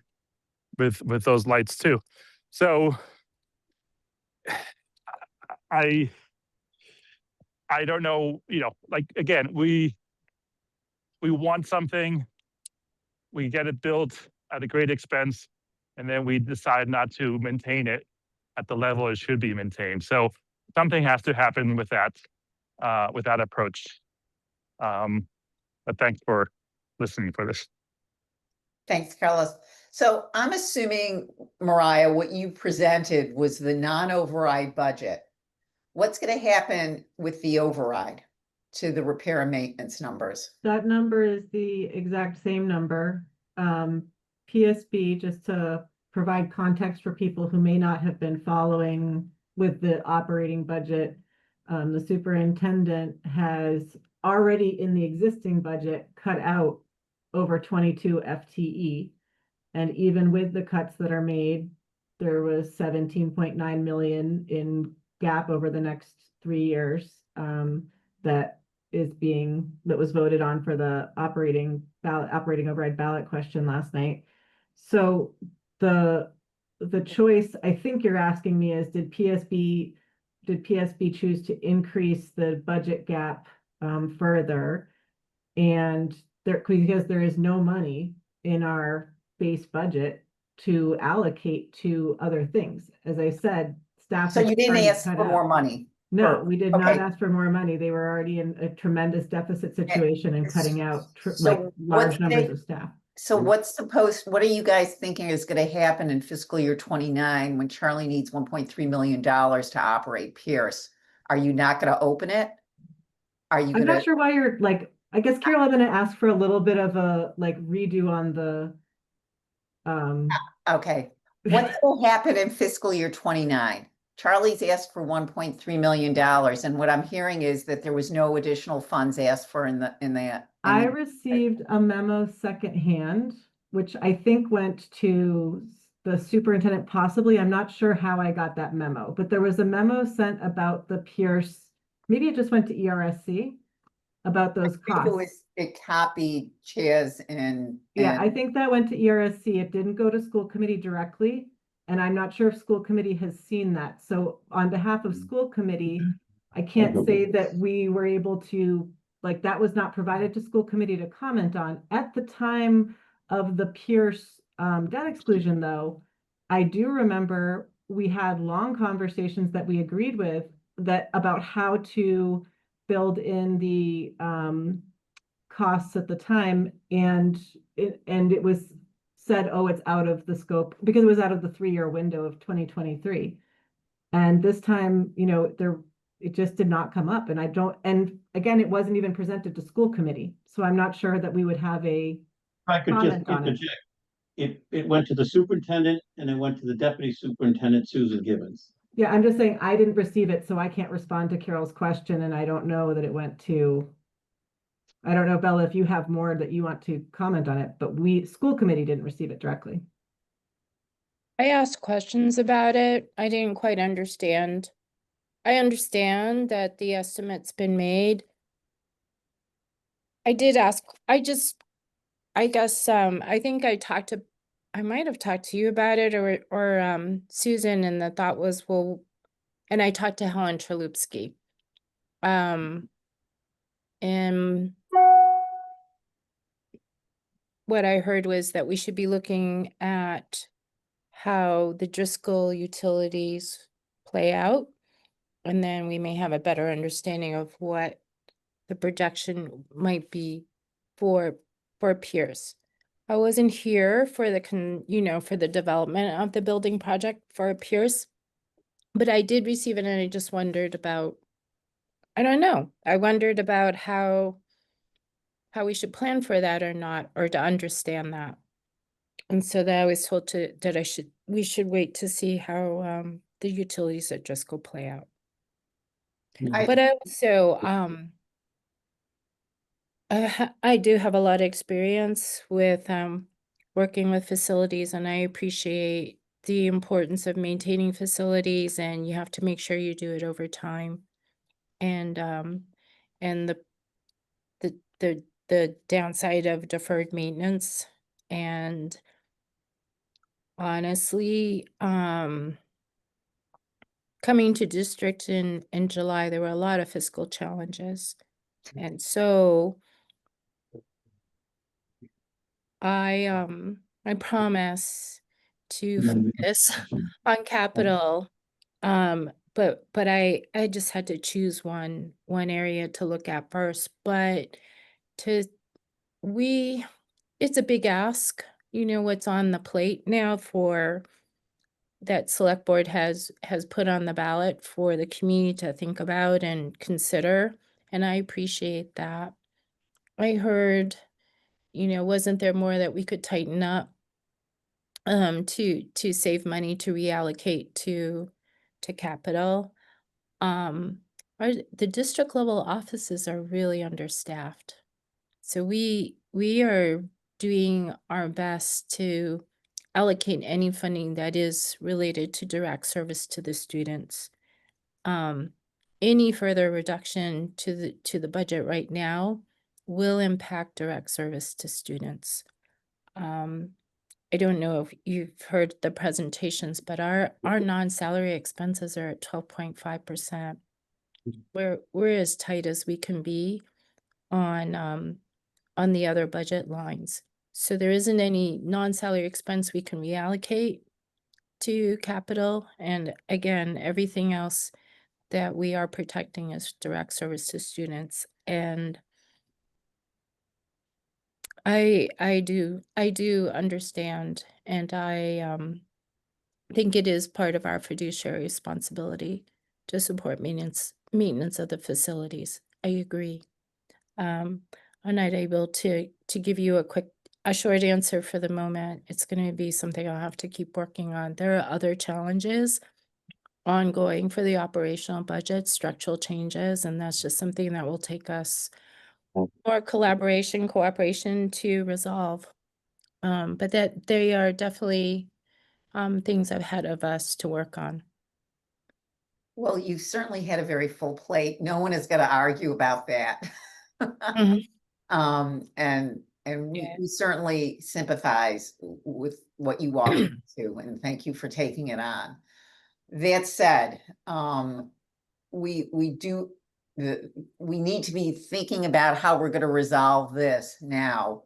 with those lights too. So I don't know, like again, we want something, we get it built at a great expense, and then we decide not to maintain it at the level it should be maintained. So something has to happen with that approach. But thanks for listening for this. Thanks, Carlos. So I'm assuming, Mariah, what you presented was the non-override budget. What's gonna happen with the override to the repair and maintenance numbers? That number is the exact same number. PSB, just to provide context for people who may not have been following with the operating budget, the superintendent has already in the existing budget cut out over 22 FTE. And even with the cuts that are made, there was 17.9 million in gap over the next 3 years, that was voted on for the operating override ballot question last night. So the choice I think you're asking me is, did PSB choose to increase the budget gap further? And because there is no money in our base budget to allocate to other things. As I said, staff. So has you didn't already ask cut for out. more money? No, Or- we did not okay. ask for more money. They were already in a tremendous deficit situation and cutting out So large what's numbers the- of staff. So what are you guys thinking is gonna happen in fiscal year 29 when Charlie needs $1.3 million to operate Pierce? Are you not gonna open it? Are you I'm gonna? not sure why you're I guess, Carol, I'm gonna ask for a little bit of a redo on the Okay, what's gonna happen in fiscal year 29? Charlie's asked for $1.3 million, and what I'm hearing is that there was no additional funds asked for in that. I received a memo secondhand, which I think went to the superintendent possibly. I'm not sure how I got that memo, but there was a memo sent about the Pierce, maybe it just went to ERSC about those costs. It copied Chaz and. Yeah, I think that went to ERSC. It didn't go to school committee directly. And I'm not sure if school committee has seen that. So on behalf of school committee, I can't say that we were able to, that was not provided to school committee to comment on. At the time of the Pierce debt exclusion, though, I do remember we had long conversations that we agreed with about how to build in the costs at the time, and it was said, oh, it's out of the scope because it was out of the 3-year window of 2023. And this time, it just did not come up. And again, it wasn't even presented to school committee. So I'm not sure that we would have a I could just comment on it. interject. It went to the superintendent and it went to the deputy superintendent, Susan Gibbons. Yeah, I'm just saying I didn't receive it, so I can't respond to Carol's question, and I don't know that it went to. I don't know, Bella, if you have more that you want to comment on it, but school committee didn't receive it directly. I asked questions about it. I didn't quite understand. I understand that the estimate's been made. I did ask, I guess, I think I might have talked to you about it or Susan, and the thought was, well, and I talked to Helen Trelupski. And what I heard was that we should be looking at how the Driscoll utilities play out, and then we may have a better understanding of what the projection might be for Pierce. I wasn't here for for the development of the building project for Pierce, but I did receive it, and I just wondered about, I don't know, I wondered about how we should plan for that or not, or to understand that. And so that I was told that we should wait to see how the utilities at Driscoll play out. But I also I do have a lot of experience with working with facilities, and I appreciate the importance of maintaining facilities, and you have to make sure you do it over time. And the downside of deferred maintenance. And honestly, coming to district in July, there were a lot of fiscal challenges. And so I promise to focus on capital. But I just had to choose one area to look at first. But it's a big ask what's on the plate now for that select board has put on the ballot for the community to think about and consider, and I appreciate that. I heard, wasn't there more that we could tighten up to save money to reallocate to capital? The district level offices are really understaffed. So we are doing our best to allocate any funding that is related to direct service to the students. Any further reduction to the budget right now will impact direct service to students. I don't know if you've heard the presentations, but our non-salary expenses are at 12.5%. We're as tight as we can be on the other budget lines. So there isn't any non-salary expense we can reallocate to capital. And again, everything else that we are protecting is direct service to students. And I do understand, and I think it is part of our fiduciary responsibility to support maintenance of the facilities. I agree. I'm not able to give you a short answer for the moment. It's going to be something I'll have to keep working on. There are other challenges ongoing for the operational budget, structural changes, and that's just something that will take us more cooperation to resolve. But that they are definitely things ahead of us to work on. Well, you certainly had a very full plate. No one is gonna argue about that. Mhm. And Yeah. we certainly sympathize with what you walked into, and thank you for taking it on. That said, we need to be thinking about how we're gonna resolve this now.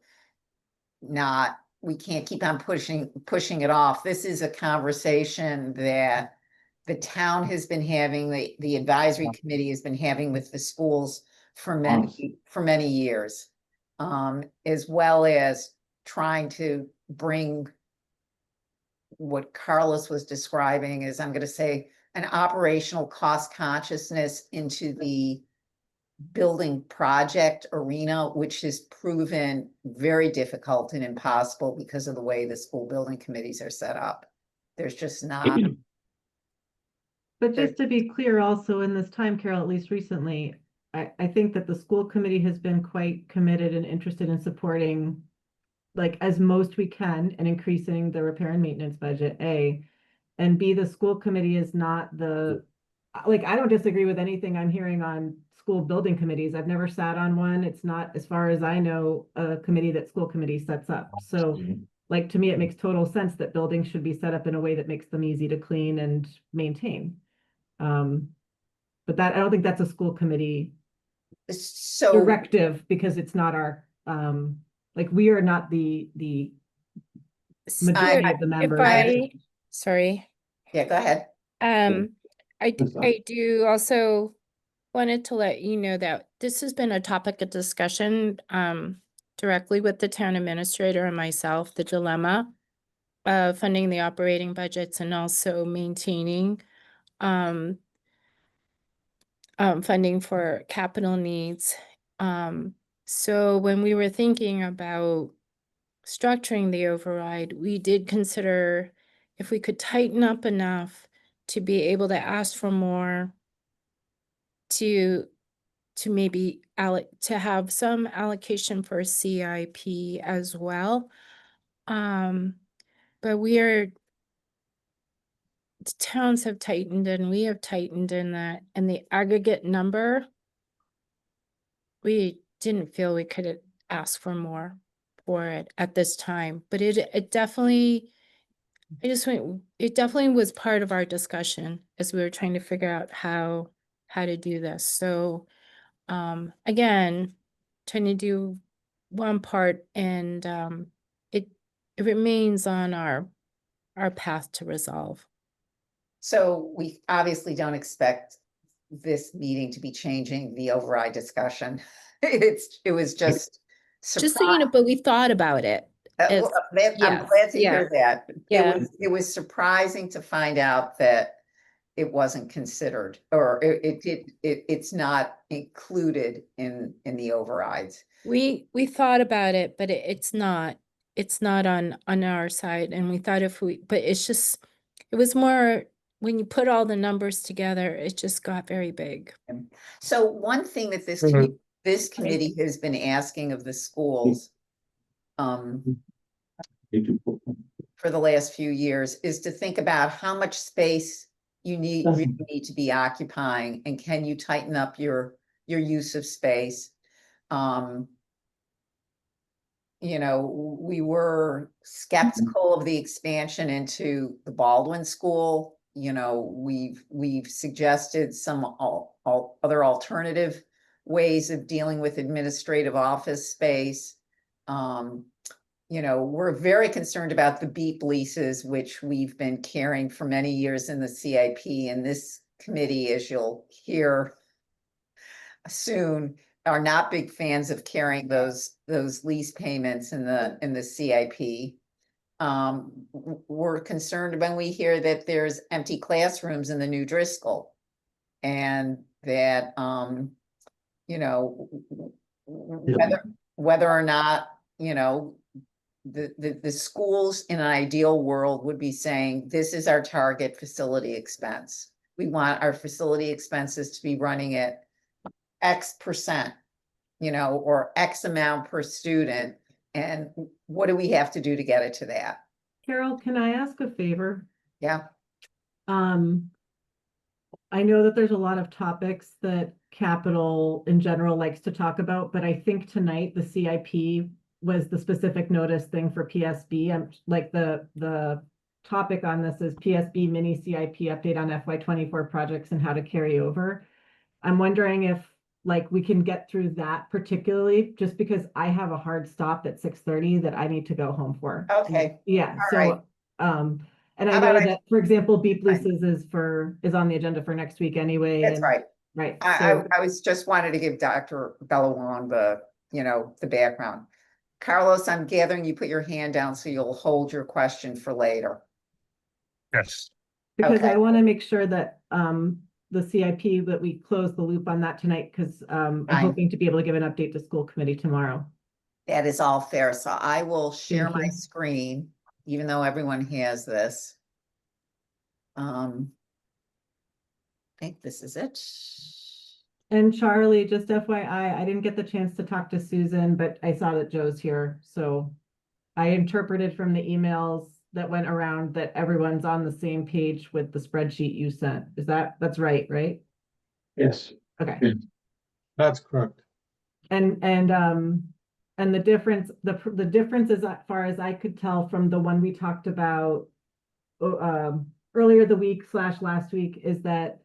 We can't keep on pushing it off. This is a conversation that the town has been having, the advisory committee has been having with the schools for many years. As well as trying to bring what Carlos was describing is, I'm gonna say, an operational cost consciousness into the building project arena, which has proven very difficult and impossible because of the way the school building committees are set up. There's just not. But just to be clear, also in this time, Carol, at least recently, I think that the school committee has been quite committed and interested in supporting, like, as most we can, and increasing the repair and maintenance budget, A. And B, the school committee is not like, I don't disagree with anything I'm hearing on school building committees. I've never sat on one. It's not, as far as I know, a committee that school committee sets up. So like, to me, it makes total sense that buildings should be set up in a way that makes them easy to clean and maintain. But that, I don't think that's a school committee directive, because it's not our, like, we are not the majority of the members. Sorry. Yeah, go ahead. I do also wanted to let you know that this has been a topic of discussion directly with the town administrator and myself, the dilemma of funding the operating budgets and also maintaining funding for capital needs. So when we were thinking about structuring the override, we did consider if we could tighten up enough to be able to ask for more, to maybe to have some allocation for CIP as well. But the towns have tightened and we have tightened in that, and the aggregate number, we didn't feel we could ask for more for it at this time. But it definitely, it definitely was part of our discussion as we were trying to figure out how to do this. So again, trying to do one part, and it remains on our path to resolve. So we obviously don't expect this meeting to be changing the override discussion. It was just Just so you know, but we thought about it. It's- I'm yes, glad to yeah, hear that. yeah. It was surprising to find out that it wasn't considered, or it's not included in the overrides. We thought about it, but it's not on our side. And we thought but it's just, it was more, when you put all the numbers together, it just got very big. So one thing that Mhm. this committee has been asking of the schools for the last few years is to think about how much space you really need to be occupying, and can you tighten up your use of space? You know, we were skeptical of the expansion into the Baldwin School. You know, we've suggested some other alternative ways of dealing with administrative office space. You know, we're very concerned about the BEEP leases, which we've been carrying for many years in the CIP, and this committee, as you'll hear soon, are not big fans of carrying those lease payments in the CIP. We're concerned when we hear that there's empty classrooms in the new Driscoll, and that you know, whether or not, you know, the schools in an ideal world would be saying, this is our target facility expense. We want our facility expenses to be running at X%, you know, or X amount per student. And what do we have to do to get it to that? Carol, can I ask a favor? Yeah. I know that there's a lot of topics that Capital in general likes to talk about, but I think tonight the CIP was the specific notice thing for PSB. I'm like the topic on this is PSB mini CIP update on FY24 projects and how to carry over. I'm wondering if like we can get through that particularly, just because I have a hard stop at 6:30 that I need to go home for. Okay. Yeah. All So, right. and I How know about that, for example, beep Fine. leases is on the agenda for next week anyway. That's and- right. Right. I was just wanted to give Dr. Bellawon the background. Carlos, I'm gathering you put your hand down, so you'll hold your question for later. Yes. Because Okay. I want to make sure that the CIP, that we close the loop on that tonight, because I'm Fine. hoping to be able to give an update to school committee tomorrow. That is all fair. So I will share Thank my you. screen, even though everyone has this. I think this is it. And Charlie, just FYI, I didn't get the chance to talk to Susan, but I saw that Joe's here. So I interpreted from the emails that went around that everyone's on the same page with the spreadsheet you sent. That's right, right? Yes. Okay. Yeah. That's correct. And the difference, the difference is, as far as I could tell from the one we talked about earlier the week / last week, is that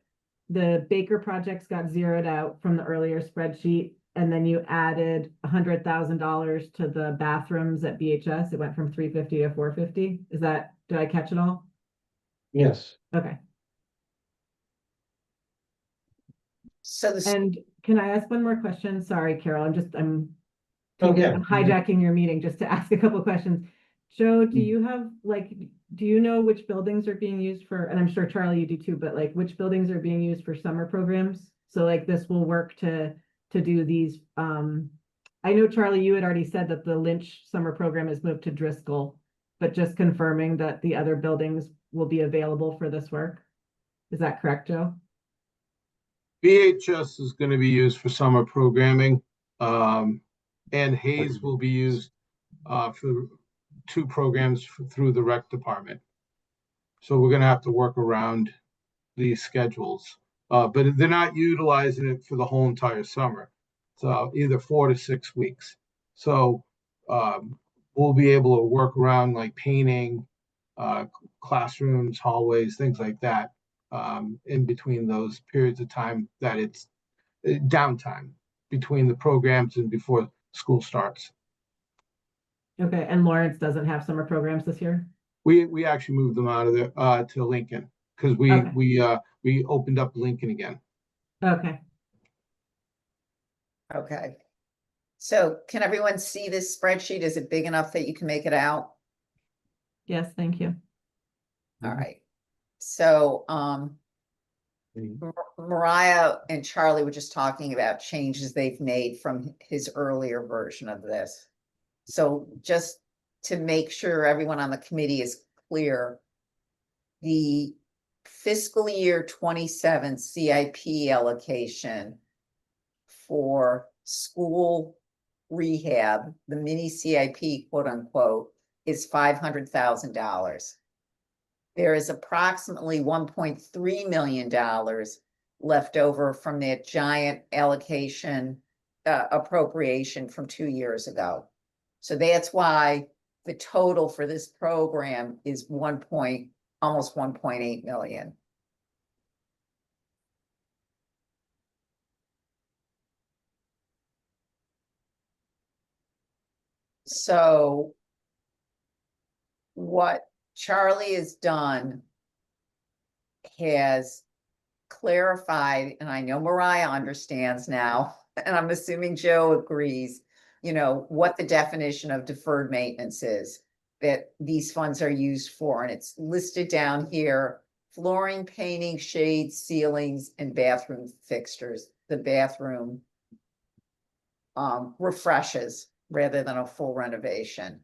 the Baker projects got zeroed out from the earlier spreadsheet, and then you added $100,000 to the bathrooms at BHS. It went from 350 to 450. Did I catch it all? Yes. Okay. So And can I ask one more question? Sorry, Carol, I'm Okay. I'm hijacking your meeting just to ask a couple questions. Joe, do you have do you know which buildings are being used for, and I'm sure Charlie you do too, but like which buildings are being used for summer programs? So like this will work to do these. I know Charlie, you had already said that the Lynch summer program has moved to Driscoll, but just confirming that the other buildings will be available for this work. Is that correct, Joe? BHS is going to be used for summer programming, and Hayes will be used for 2 programs through the rec department. So we're going to have to work around these schedules, but they're not utilizing it for the whole entire summer. So either 4 to 6 weeks. So we'll be able to work around like painting, classrooms, hallways, things like that. In between those periods of time that it's downtime between the programs and before school starts. Okay, and Lawrence doesn't have summer programs this year? We actually moved them out of there to Lincoln, because we opened up Lincoln again. Okay. Okay. So can everyone see this spreadsheet? Is it big enough that you can make it out? Yes, thank you. All right. So, Mariah and Charlie were just talking about changes they've made from his earlier version of this. So just to make sure everyone on the committee is clear, the fiscal year 27 CIP allocation for school rehab, the mini CIP, quote unquote, is $500,000. There is approximately $1.3 million left over from that giant allocation appropriation from 2 years ago. So that's why the total for this program is almost 1.8 million. So what Charlie has done has clarified, and I know Mariah understands now, and I'm assuming Joe agrees, what the definition of deferred maintenance is that these funds are used for. And it's listed down here: flooring, painting, shades, ceilings, and bathroom fixtures. The bathroom refreshes rather than a full renovation.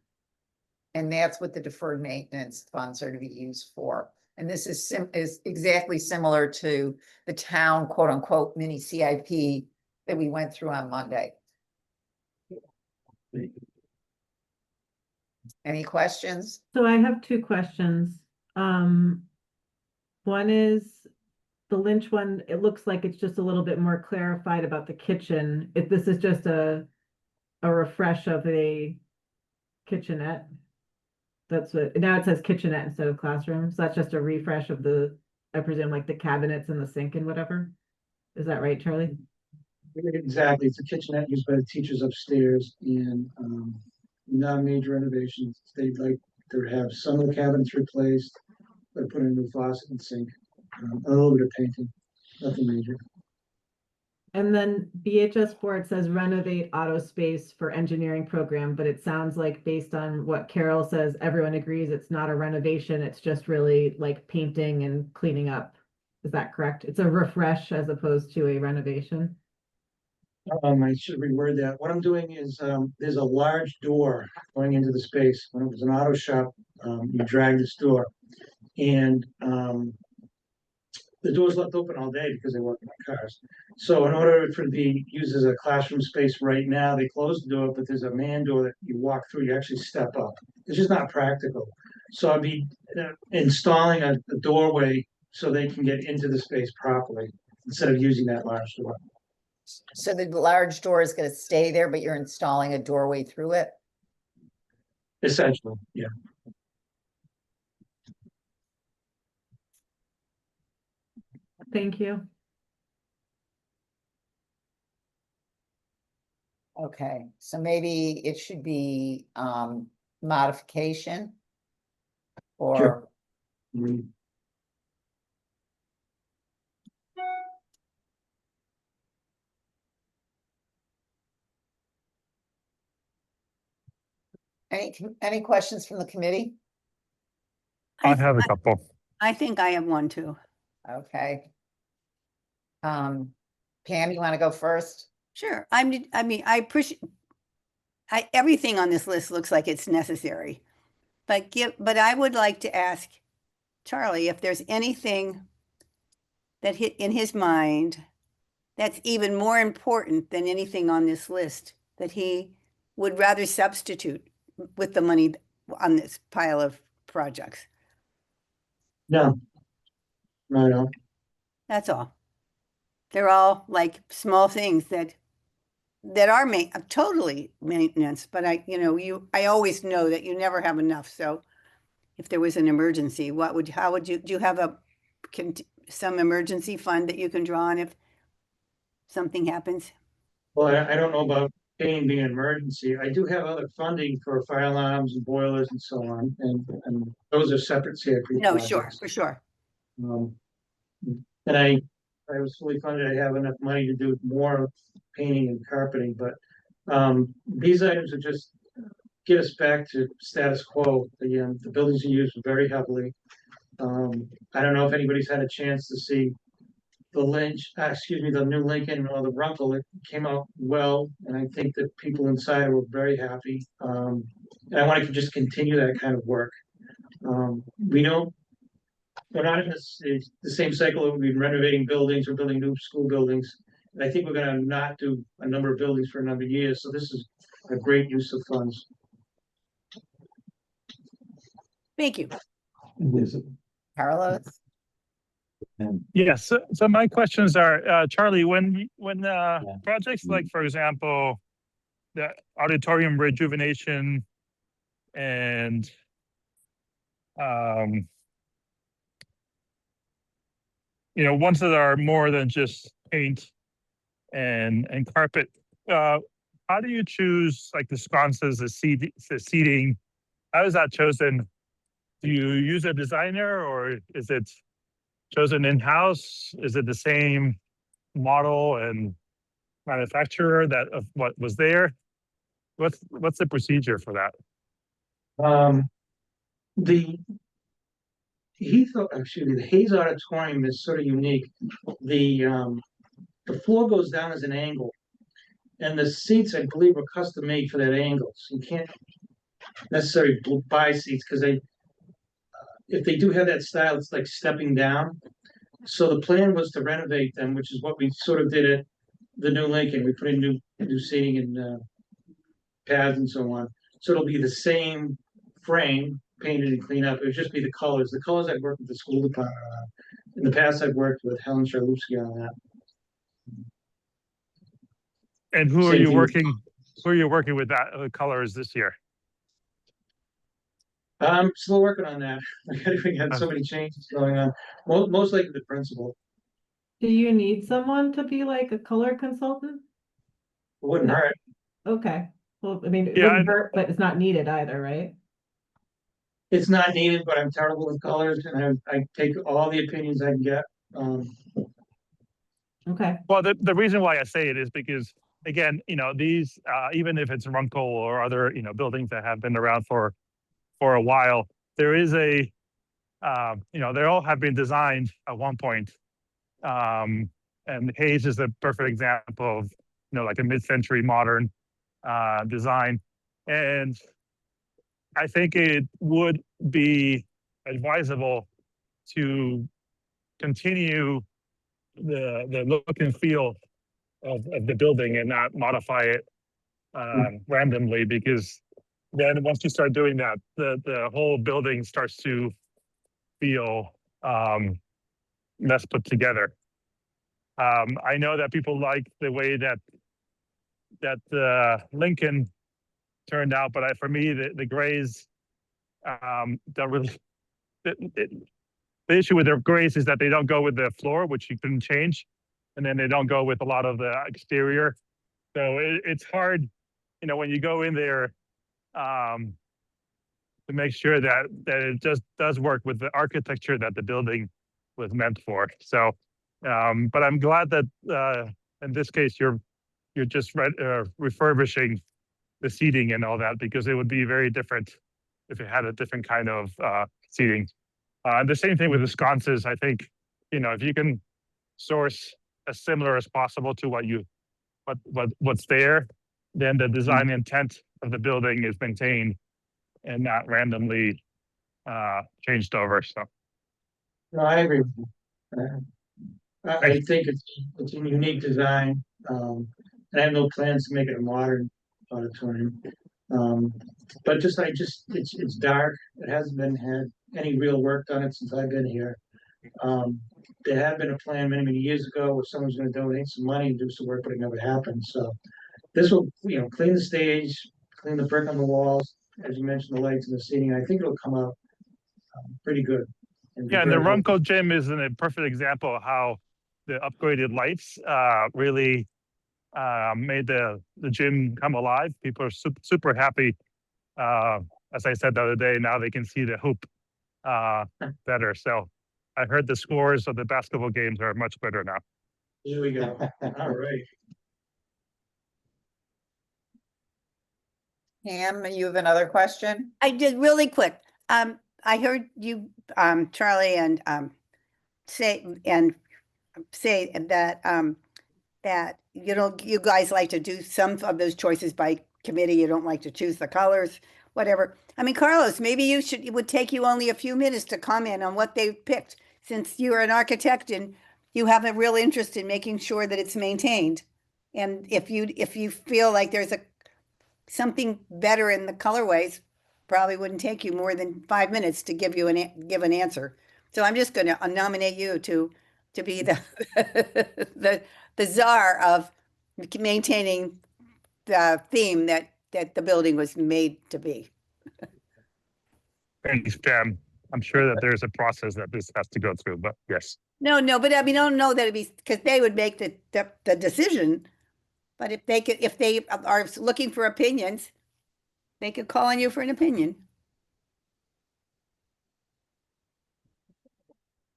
And that's what the deferred maintenance funds are to be used for. And this is exactly similar to the town, quote unquote, mini CIP that we went through on Monday. Any questions? So I have two questions. One is the Lynch one. It looks like it's just a little bit more clarified about the kitchen. If this is just a refresh of a kitchenette. That's what, now it says kitchenette instead of classroom. So that's just a refresh of I presume, like the cabinets and the sink and whatever. Is that right, Charlie? Exactly. It's a kitchenette used by the teachers upstairs, and not major renovations. They'd like to have some of the cabinets replaced, but put in a new faucet and sink, a little bit of painting, nothing major. And then BHS 4, it says renovate auto space for engineering program, but it sounds like, based on what Carol says, everyone agrees it's not a renovation. It's just really like painting and cleaning up. Is that correct? It's a refresh as opposed to a renovation. I should reword that. What I'm doing is, there's a large door going into the space. When it was an auto shop, you drag this door, and the door's left open all day because they work on cars. So in order for it to be used as a classroom space right now, they close the door, but there's a man door that you walk through, you actually step up. It's just not practical. So I'd be installing a doorway so they can get into the space properly instead of using that large door. So the large door is going to stay there, but you're installing a doorway through it? Essentially, yeah. Thank you. Okay, so maybe it should be modification or Sure. Mhm. any questions from the committee? I have a couple. I think I have one too. Okay. Pam, you want to go first? Sure. I mean, I appreciate, everything on this list looks like it's necessary. But I would like to ask Charlie if there's anything that hit in his mind that's even more important than anything on this list that he would rather substitute with the money on this pile of projects. No. No. That's all. They're all like small things that are totally maintenance, but I always know that you never have enough. So if there was an emergency, how would you, do you have some emergency fund that you can draw on if something happens? Well, I don't know about painting being an emergency. I do have other funding for fire alarms and boilers and so on, and those are separate CIP No, projects. sure, for sure. And I was fully funded. I have enough money to do more painting and carpeting, but These items are just get us back to status quo. The buildings are used very heavily. I don't know if anybody's had a chance to see the the new Lincoln or the Runkle. It came out well, and I think that people inside were very happy. And I want to just continue that kind of work. We're not in the same cycle that we've been renovating buildings or building new school buildings. And I think we're gonna not do a number of buildings for a number of years, so this is a great use of funds. Thank you. Carlos? Yes, so my questions are, Charlie, when projects like, for example, the auditorium rejuvenation and ones that are more than just paint and carpet, how do you choose like the sconces, the seating? How is that chosen? Do you use a designer, or is it chosen in-house? Is it the same model and manufacturer that of what was there? What's the procedure for that? The the Hayes Auditorium is sort of unique. The floor goes down as an angle, and the seats, I believe, are custom made for that angle. So you can't necessarily buy seats because if they do have that style, it's like stepping down. So the plan was to renovate them, which is what we sort of did at the new Lincoln. We put in new seating and pads and so on. So it'll be the same frame, painted and cleaned up. It would just be the colors. The colors I've worked with the school department on. In the past, I've worked with Helen Charlewski on that. And who are Same you thing with- working? Who are you working with that colors this year? I'm still working on that. We had so many changes going on. Most likely the principal. Do you need someone to be like a color consultant? Wouldn't hurt. Okay, well, I mean, it Yeah, wouldn't hurt, but it's not needed either, right? It's not needed, but I'm terrible with colors, and I take all the opinions I can get. Okay, Well, the reason why I say it is because, again, these, even if it's Runkle or other, buildings that have been around for a while, there is they all have been designed at one point. And Hayes is a perfect example of, like a mid-century modern design. And I think it would be advisable to continue the look and feel of the building and not modify it randomly, because then once you start doing that, the whole building starts to feel less put together. I know that people like the way that Lincoln turned out, but for me, the grays don't really. The issue with their grays is that they don't go with the floor, which you couldn't change, and then they don't go with a lot of the exterior. So it's hard, when you go in there, to make sure that it just does work with the architecture that the building was meant for. So, but I'm glad that in this case you're just refurbishing the seating and all that, because it would be very different if it had a different kind of seating. The same thing with the sconces. I think, if you can source as similar as possible to what's there, then the design intent of the building is maintained and not randomly changed over. So No, I agree with you. I think it's a unique design, and I have no plans to make it a modern auditorium. But it's dark. It hasn't had any real work done it since I've been here. There had been a plan many, many years ago where someone was going to donate some money and do some work, but it never happened. So this will, clean the stage, clean the brick on the walls, as you mentioned, the lights and the seating. I think it'll come out pretty good. yeah, and the Runkle gym is a perfect example of how the upgraded lights really made the gym come alive. People are super happy. As I said the other day, now they can see the hoop better. So I heard the scores of the basketball games are much better now. Here we go. All right. Pam, you have another question? I did really quick. I heard you, Charlie, and say that that you guys like to do some of those choices by committee. You don't like to choose the colors, whatever. I mean, Carlos, maybe it would take you only a few minutes to comment on what they picked, since you're an architect and you have a real interest in making sure that it's maintained. And if you feel like there's something better in the colorways, probably wouldn't take you more than 5 minutes to give an answer. So I'm just going to nominate you to be the the czar of maintaining the theme that the building was made to be. Thanks, Pam. I'm sure that there's a process that this has to go through, but yes. No, but I mean, I don't know that it'd be, because they would make the decision. But if they are looking for opinions, they could call on you for an opinion.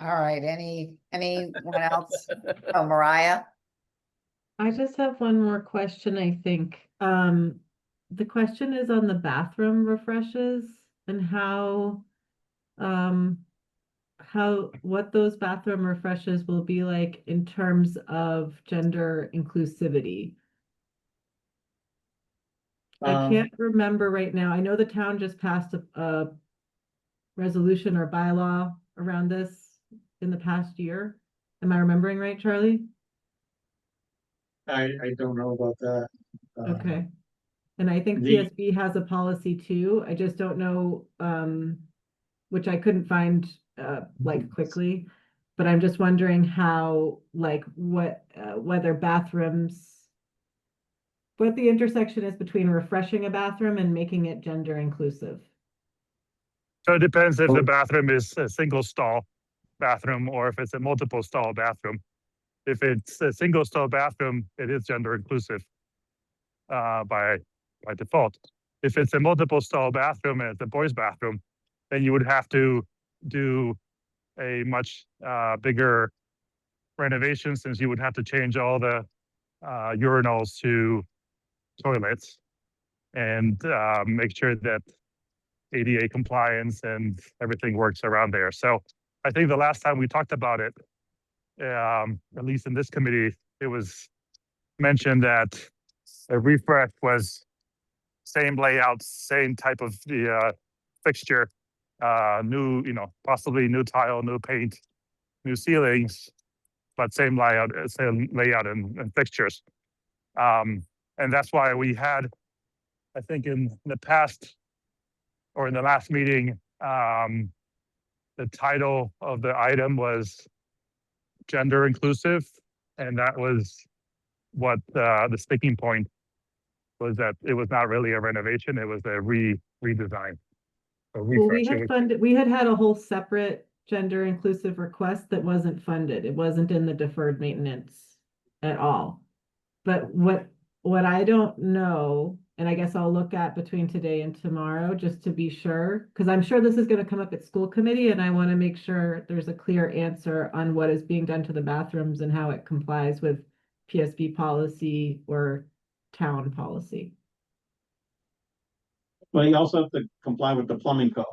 All right, anyone else? Oh, Mariah? I just have one more question, I think. The question is on the bathroom refreshes and what those bathroom refreshes will be like in terms of gender inclusivity. I can't remember right now. I know the town just passed a resolution or bylaw around this in the past year. Am I remembering right, Charlie? I don't know about that. Okay. And I think PSB has a policy too. I just don't know, which I couldn't find like quickly, but I'm just wondering how, like, whether bathrooms, what the intersection is between refreshing a bathroom and making it gender inclusive. So it depends if the bathroom is a single stall bathroom or if it's a multiple stall bathroom. If it's a single stall bathroom, it is gender inclusive by default. If it's a multiple stall bathroom and it's a boys' bathroom, then you would have to do a much bigger renovation, since you would have to change all the urinals to toilets and make sure that ADA compliance and everything works around there. So I think the last time we talked about it, at least in this committee, it was mentioned that a refresh was same layout, same type of the fixture, new, possibly new tile, new paint, new ceilings, but same layout and fixtures. And that's why we had, I think in the past or in the last meeting, the title of the item was gender inclusive. And that was what the sticking point was, that it was not really a renovation, it was a redesign. Well, we had a whole separate gender inclusive request that wasn't funded. It wasn't in the deferred maintenance at all. But what I don't know, and I guess I'll look at between today and tomorrow just to be sure, because I'm sure this is going to come up at school committee, and I want to make sure there's a clear answer on what is being done to the bathrooms and how it complies with PSB policy or town policy. Well, you also have to comply with the plumbing code.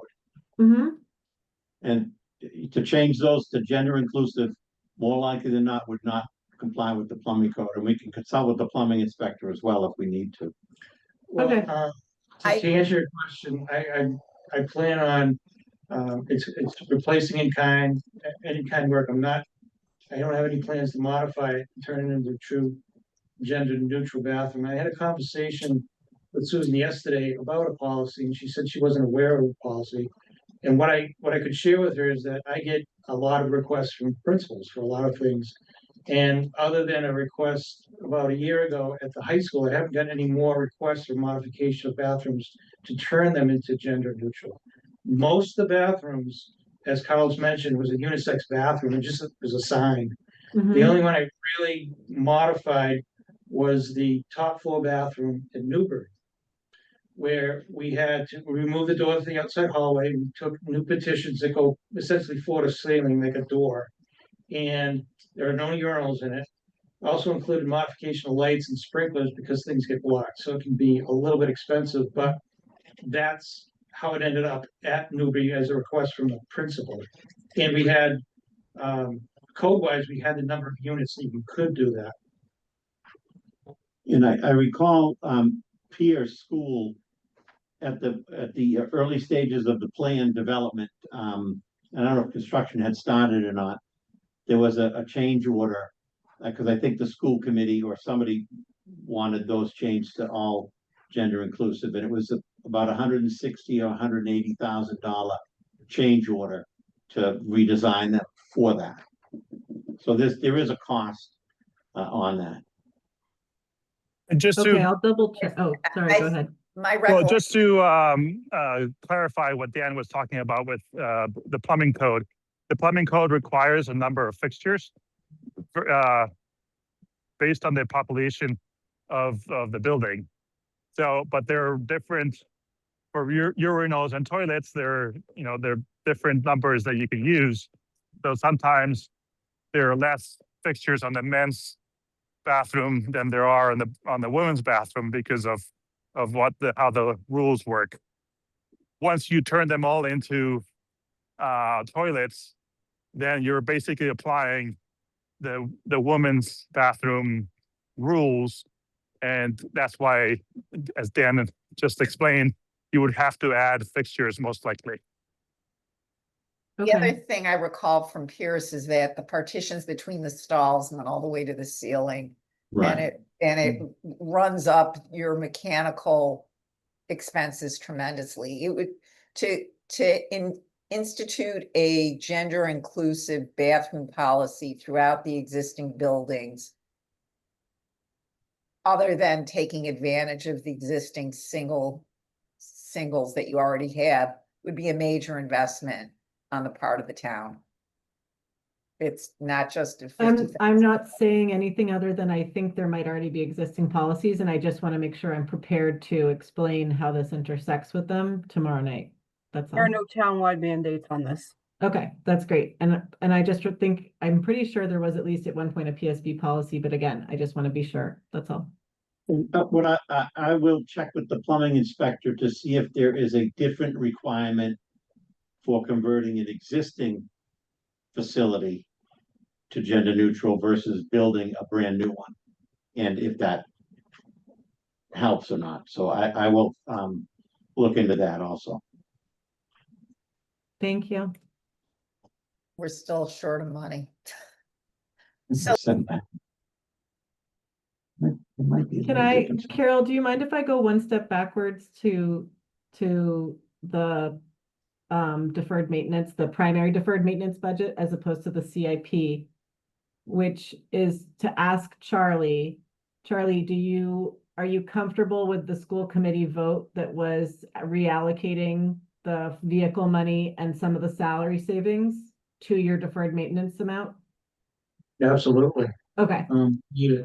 Mm-hmm. And to change those to gender inclusive, more likely than not, would not comply with the plumbing code. And we can consult with the plumbing inspector as well if we need to. Well, Okay. to answer your question, I plan on, it's replacing any kind work. I don't have any plans to modify it and turn it into a true gender neutral bathroom. I had a conversation with Susan yesterday about a policy, and she said she wasn't aware of the policy. And what I could share with her is that I get a lot of requests from principals for a lot of things. And other than a request about a year ago at the high school, I haven't gotten any more requests for modification of bathrooms to turn them into gender neutral. Most of the bathrooms, as Carlos mentioned, was a unisex bathroom, and just as a sign. Mm-hmm. The only one I really modified was the top floor bathroom in Newbury, where we had to remove the door to the outside hallway. We took new petitions that go essentially floor to ceiling, like a door. And there are no urinals in it. Also included modification of lights and sprinklers because things get blocked, so it can be a little bit expensive, but that's how it ended up at Newbury as a request from the principal. And we had, code-wise, we had the number of units that you could do that. And I recall, Pierce School at the early stages of the plan development, I don't know if construction had started or not. There was a change order, because I think the school committee or somebody wanted those changed to all gender inclusive, and it was about $160,000 or $180,000 change order to redesign them for that. So there is a cost on that. And just Okay, to, I'll double check. Oh, sorry, go ahead. My well, recollection, just to clarify what Dan was talking about with the plumbing code. The plumbing code requires a number of fixtures for, based on the population of the building. So, but they're different for urinals and toilets. They're different numbers that you can use. So sometimes there are less fixtures on the men's bathroom than there are on the women's bathroom because of how the rules work. Once you turn them all into toilets, then you're basically applying the women's bathroom rules, and that's why, as Dan just explained, you would have to add fixtures most likely. the other Okay, thing I recall from Pierce is that the partitions between the stalls went all the way to the ceiling. And it runs up your mechanical expenses tremendously. It would, to institute a gender inclusive bathroom policy throughout the existing buildings, other than taking advantage of the existing singles that you already have, would be a major investment on the part of the town. It's not just a 50,000. I'm not saying anything other than I think there might already be existing policies, and I just want to make sure I'm prepared to explain how this intersects with them tomorrow night. That's There are all. no townwide mandates on this. Okay, that's great. And I just think, I'm pretty sure there was at least at one point a PSB policy, but again, I just want to be sure. That's all. What I will check with the plumbing inspector to see if there is a different requirement for converting an existing facility to gender neutral versus building a brand new one, and if that helps or not. So I will look into that also. Thank you. We're still short of money. So Can I, Carol, do you mind if I go one step backwards to the deferred maintenance, the primary deferred maintenance budget, as opposed to the CIP, which is to ask Charlie, are you comfortable with the school committee vote that was reallocating the vehicle money and some of the salary savings to your deferred maintenance amount? Absolutely. Okay, Yeah,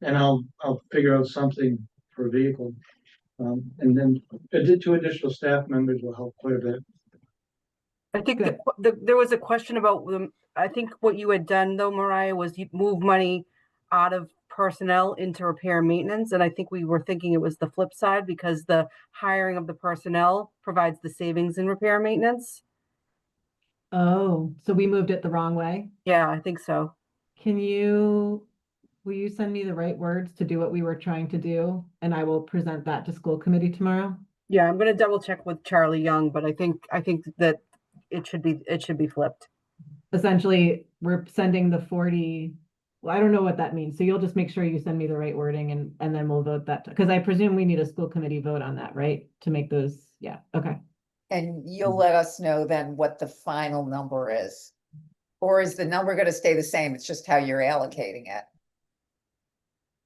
and I'll figure out something for a vehicle. And then two additional staff members will help quite a bit. I think Good. there was a question about I think what you had done though, Mariah, was you move money out of personnel into repair and maintenance. And I think we were thinking it was the flip side, because the hiring of the personnel provides the savings in repair and maintenance. oh, so we moved it the wrong way? Yeah, I think so. Will you send me the right words to do what we were trying to do? And I will present that to school committee tomorrow. Yeah, I'm gonna double check with Charlie Young, but I think that it should be flipped. Essentially, we're sending the 40, well, I don't know what that means. So you'll just make sure you send me the right wording and then we'll vote that, because I presume we need a school committee vote on that, right? To make those, yeah, okay. And you'll let us know then what the final number is. Or is the number going to stay the same? It's just how you're allocating it.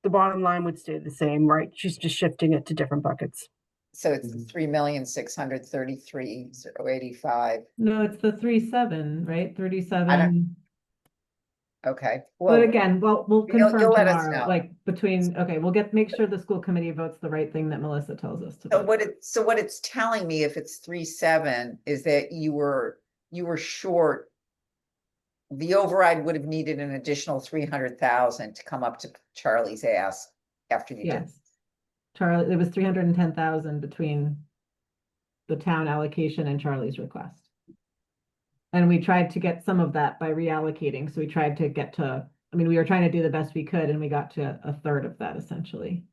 The bottom line would stay the same, right? She's just shifting it to different buckets. So it's 3,633,085. No, it's the 37, right? 37. Okay. But again, we'll confirm you'll let us tomorrow, know. like okay, make sure the school committee votes the right thing that Melissa tells us to So vote. what it's telling me, if it's 3.7, is that you were short the override would have needed an additional 300,000 to come up to Charlie's ask after you did. Yes. Charlie, it was 310,000 between the town allocation and Charlie's request. And we tried to get some of that by reallocating. So we tried to get to, I mean, we were trying to do the best we could and we got to a third of that essentially.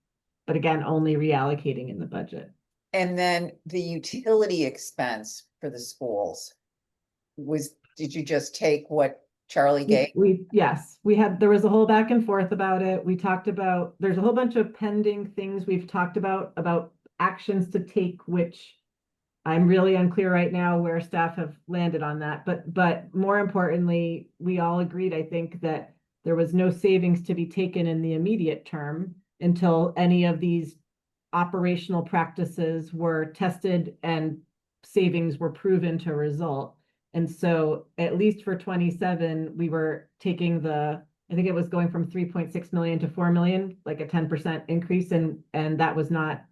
But again, only reallocating in the budget. And then the utility expense for the schools did you just take what Charlie gave? Yes, there was a whole back and forth about it. We talked about, there's a whole bunch of pending things we've talked about actions to take, which I'm really unclear right now where staff have landed on that. But more importantly, we all agreed, I think, that there was no savings to be taken in the immediate term until any of these operational practices were tested and savings were proven to result. And so at least for 27, we were taking I think it was going from 3.6 million to 4 million, like a 10% increase. And that was not,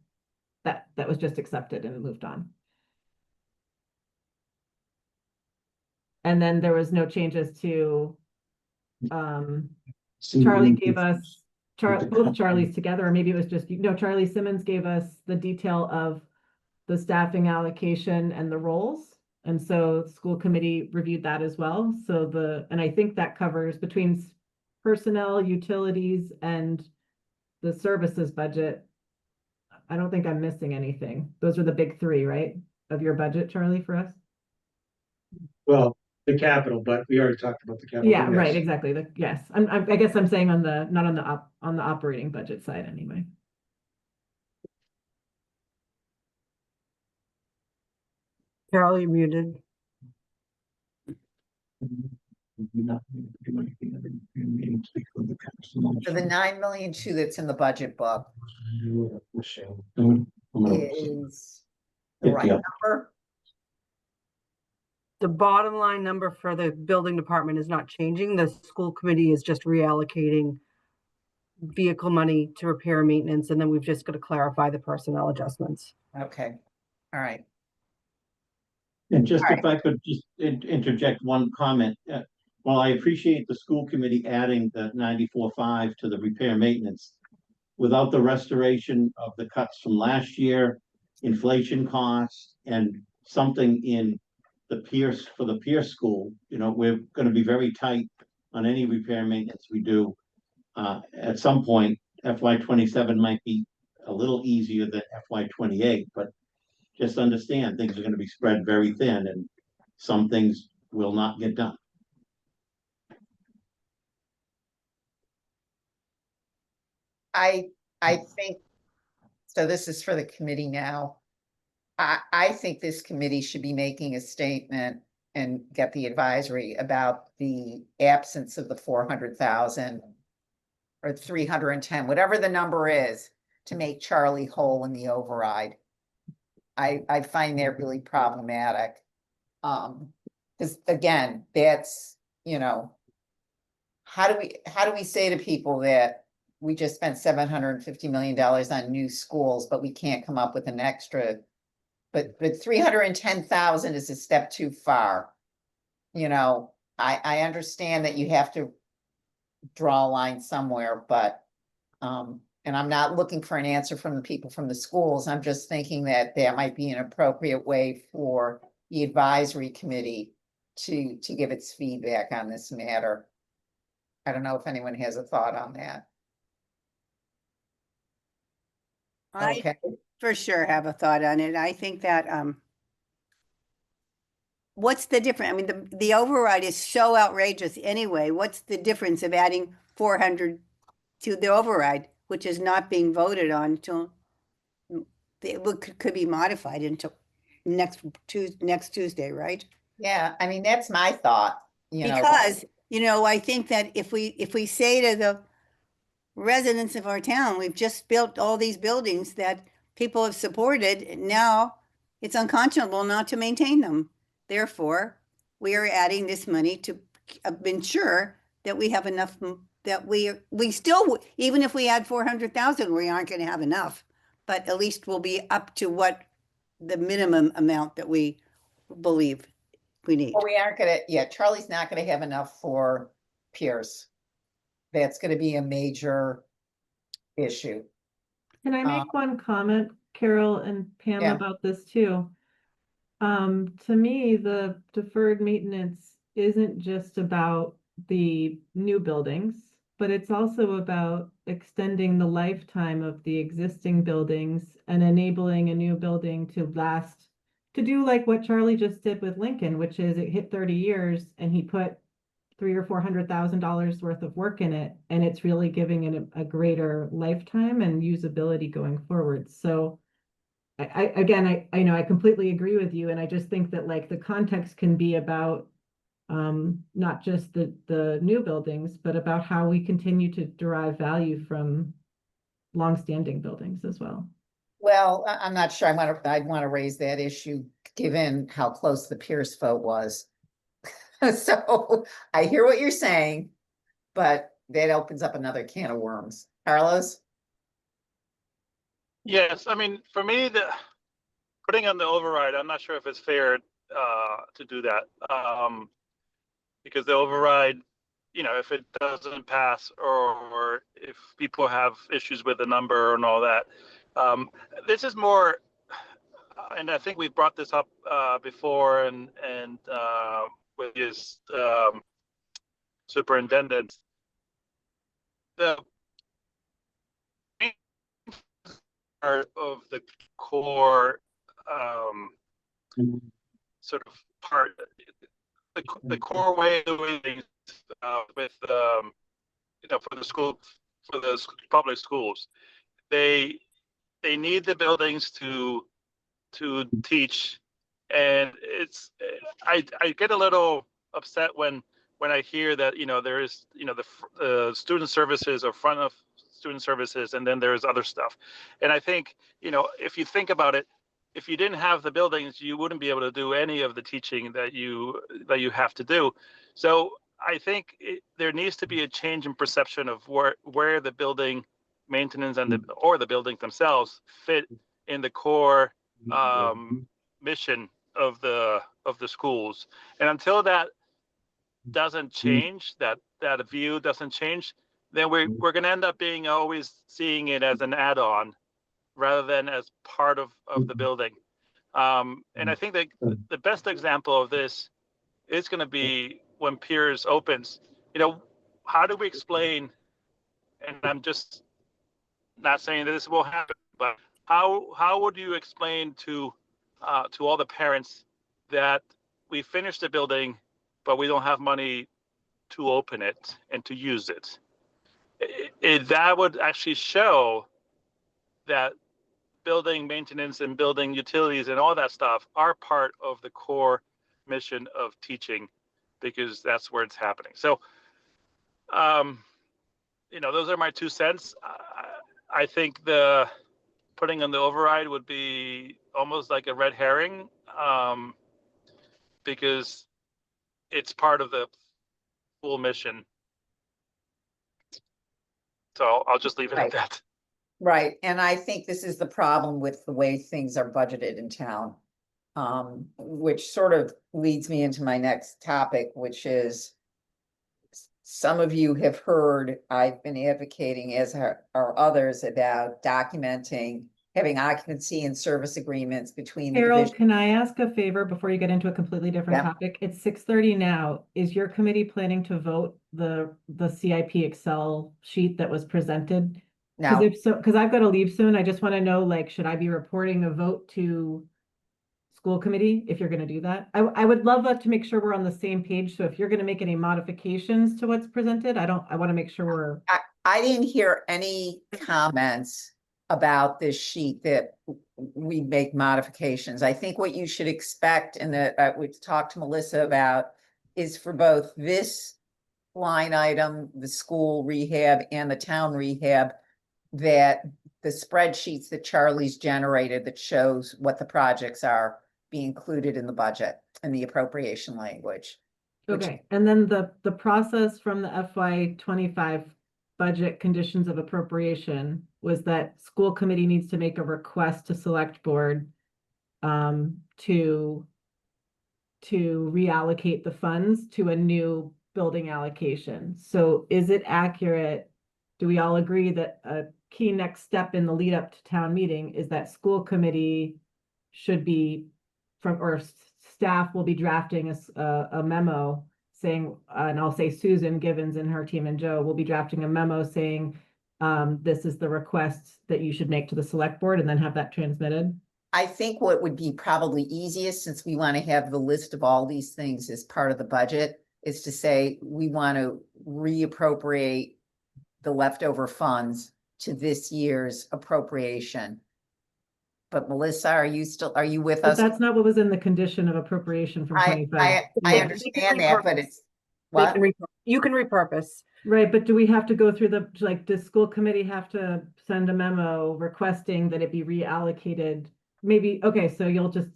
that was just accepted and moved on. And then there was no changes to, Charlie gave us, both Charlies together, or maybe it was just, Charlie Simmons gave us the detail of the staffing allocation and the roles. And so the school committee reviewed that as well. So and I think that covers between personnel, utilities, and the services budget. I don't think I'm missing anything. Those are the big three, right? Of your budget, Charlie, for us? Well, the capital, but we already talked about the capital. Yeah, yes. right, exactly. Yes, I guess I'm saying not on the operating budget side anyway. Carol, you're muted. So the 9,000,002 that's in the budget book is the right number. The bottom line number for the building department is not changing. The school committee is just reallocating vehicle money to repair and maintenance, and then we've just got to clarify the personnel adjustments. Okay, all right. And just if I could just interject one comment. While I appreciate the school committee adding the 94.5 to the repair maintenance, without the restoration of the cuts from last year, inflation costs, and something in the Pierce, for the Pierce school, we're going to be very tight on any repair maintenance we do. At some point, FY27 might be a little easier than FY28, but just understand things are going to be spread very thin and some things will not get done. I think, so this is for the committee now. I think this committee should be making a statement and get the advisory about the absence of the 400,000 or 310, whatever the number is, to make Charlie whole in the override. I find that really problematic. Because again, that's, how do we say to people that we just spent $750 million on new schools, but we can't come up with an extra, but 310,000 is a step too far. I understand that you have to draw a line somewhere, but, and I'm not looking for an answer from the people from the schools. I'm just thinking that there might be an appropriate way for the advisory committee to give its feedback on this matter. I don't know if anyone has a thought on that. I for sure have a thought on it. I think that, what's the difference? I mean, the override is so outrageous anyway. What's the difference of adding 400 to the override, which is not being voted on until it could be modified until next Tuesday, right? Yeah, I mean, that's my thought, Because, I think that if we say to the residents of our town, we've just built all these buildings that people have supported, and now it's unconscionable not to maintain them. Therefore, we are adding this money to ensure that we have enough, that we still, even if we add 400,000, we aren't going to have enough, but at least we'll be up to what the minimum amount that we believe we need. Well, we aren't gonna, yeah, Charlie's not gonna have enough for Pierce. That's gonna be a major issue. Can I make one comment, Carol and Pam, Yeah. about this too? To me, the deferred maintenance isn't just about the new buildings, but it's also about extending the lifetime of the existing buildings and enabling a new building to last, to do like what Charlie just did with Lincoln, which is it hit 30 years and he put $300,000 or $400,000 worth of work in it, and it's really giving it a greater lifetime and usability going forward. So I know I completely agree with you, and I just think that like the context can be about not just the new buildings, but about how we continue to derive value from longstanding buildings as well. Well, I'm not sure I'd want to raise that issue, given how close the Pierce vote was. So I hear what you're saying, but that opens up another can of worms. Carlos? Yes, I mean, for me, the putting on the override, I'm not sure if it's fair to do that, because the override, you know, if it doesn't pass or if people have issues with the number and all that, this is more, and I think we brought this up before, and with his superintendent, the part of the core sort of part, the core way of doing things with you know, for the public schools, they need the buildings to teach, and it's I get a little upset when I hear that, you know, there is, you know, the student services or front of student services, and then there's other stuff. And I think, you know, if you think about it, if you didn't have the buildings, you wouldn't be able to do any of the teaching that you have to do. So I think there needs to be a change in perception of where the building maintenance and the buildings themselves fit in the core mission of the schools. And until that doesn't change, that view doesn't change, then we're going to end up being always seeing it as an add-on rather than as part of the building. And I think that the best example of this is going to be when Piers opens. You know, how do we explain, and I'm just not saying that this will happen, but how would you explain to all the parents that we finished the building, but we don't have money to open it and to use it? That would actually show that building maintenance and building utilities and all that stuff are part of the core mission of teaching, because that's where it's happening. So, you know, those are my 2 cents. I think the putting on the override would be almost like a red herring, because it's part of the full mission. So I'll just leave it at that. Right, and I think this is the problem with the way things are budgeted in town. Which sort of leads me into my next topic, which is some of you have heard I've been advocating, as are others, about documenting, having occupancy and service agreements between the Carol, division. can I ask a favor before you get into a completely different Yeah. topic? It's 6:30 now. Is your committee planning to vote the CIP Excel sheet that was presented? Because No, if so, because I've got to leave soon, I just want to know, like, should I be reporting a vote to school committee if you're going to do that? I would love that to make sure we're on the same page. So if you're going to make any modifications to what's presented, I want to make sure we're. I didn't hear any comments about this sheet that we make modifications. I think what you should expect, and that we've talked to Melissa about, is for both this line item, the school rehab and the town rehab, that the spreadsheets that Charlie's generated that shows what the projects are be included in the budget and the appropriation language. Okay, and then the process from the FY25 budget conditions of appropriation was that school committee needs to make a request to select board to to reallocate the funds to a new building allocation. So is it accurate? Do we all agree that a key next step in the lead up to town meeting is that school committee should be staff will be drafting a memo saying, and I'll say Susan Givens and her team and Joe will be drafting a memo saying, this is the request that you should make to the select board, and then have that transmitted? I think what would be probably easiest, since we want to have the list of all these things as part of the budget, is to say, we want to reappropriate the leftover funds to this year's appropriation. But Melissa, are you with But us? that's not what was in the condition of appropriation from I 25. understand that, but it's, what? You can repurpose. Right, but do we have to go through does school committee have to send a memo requesting that it be reallocated? Maybe, okay, so you'll just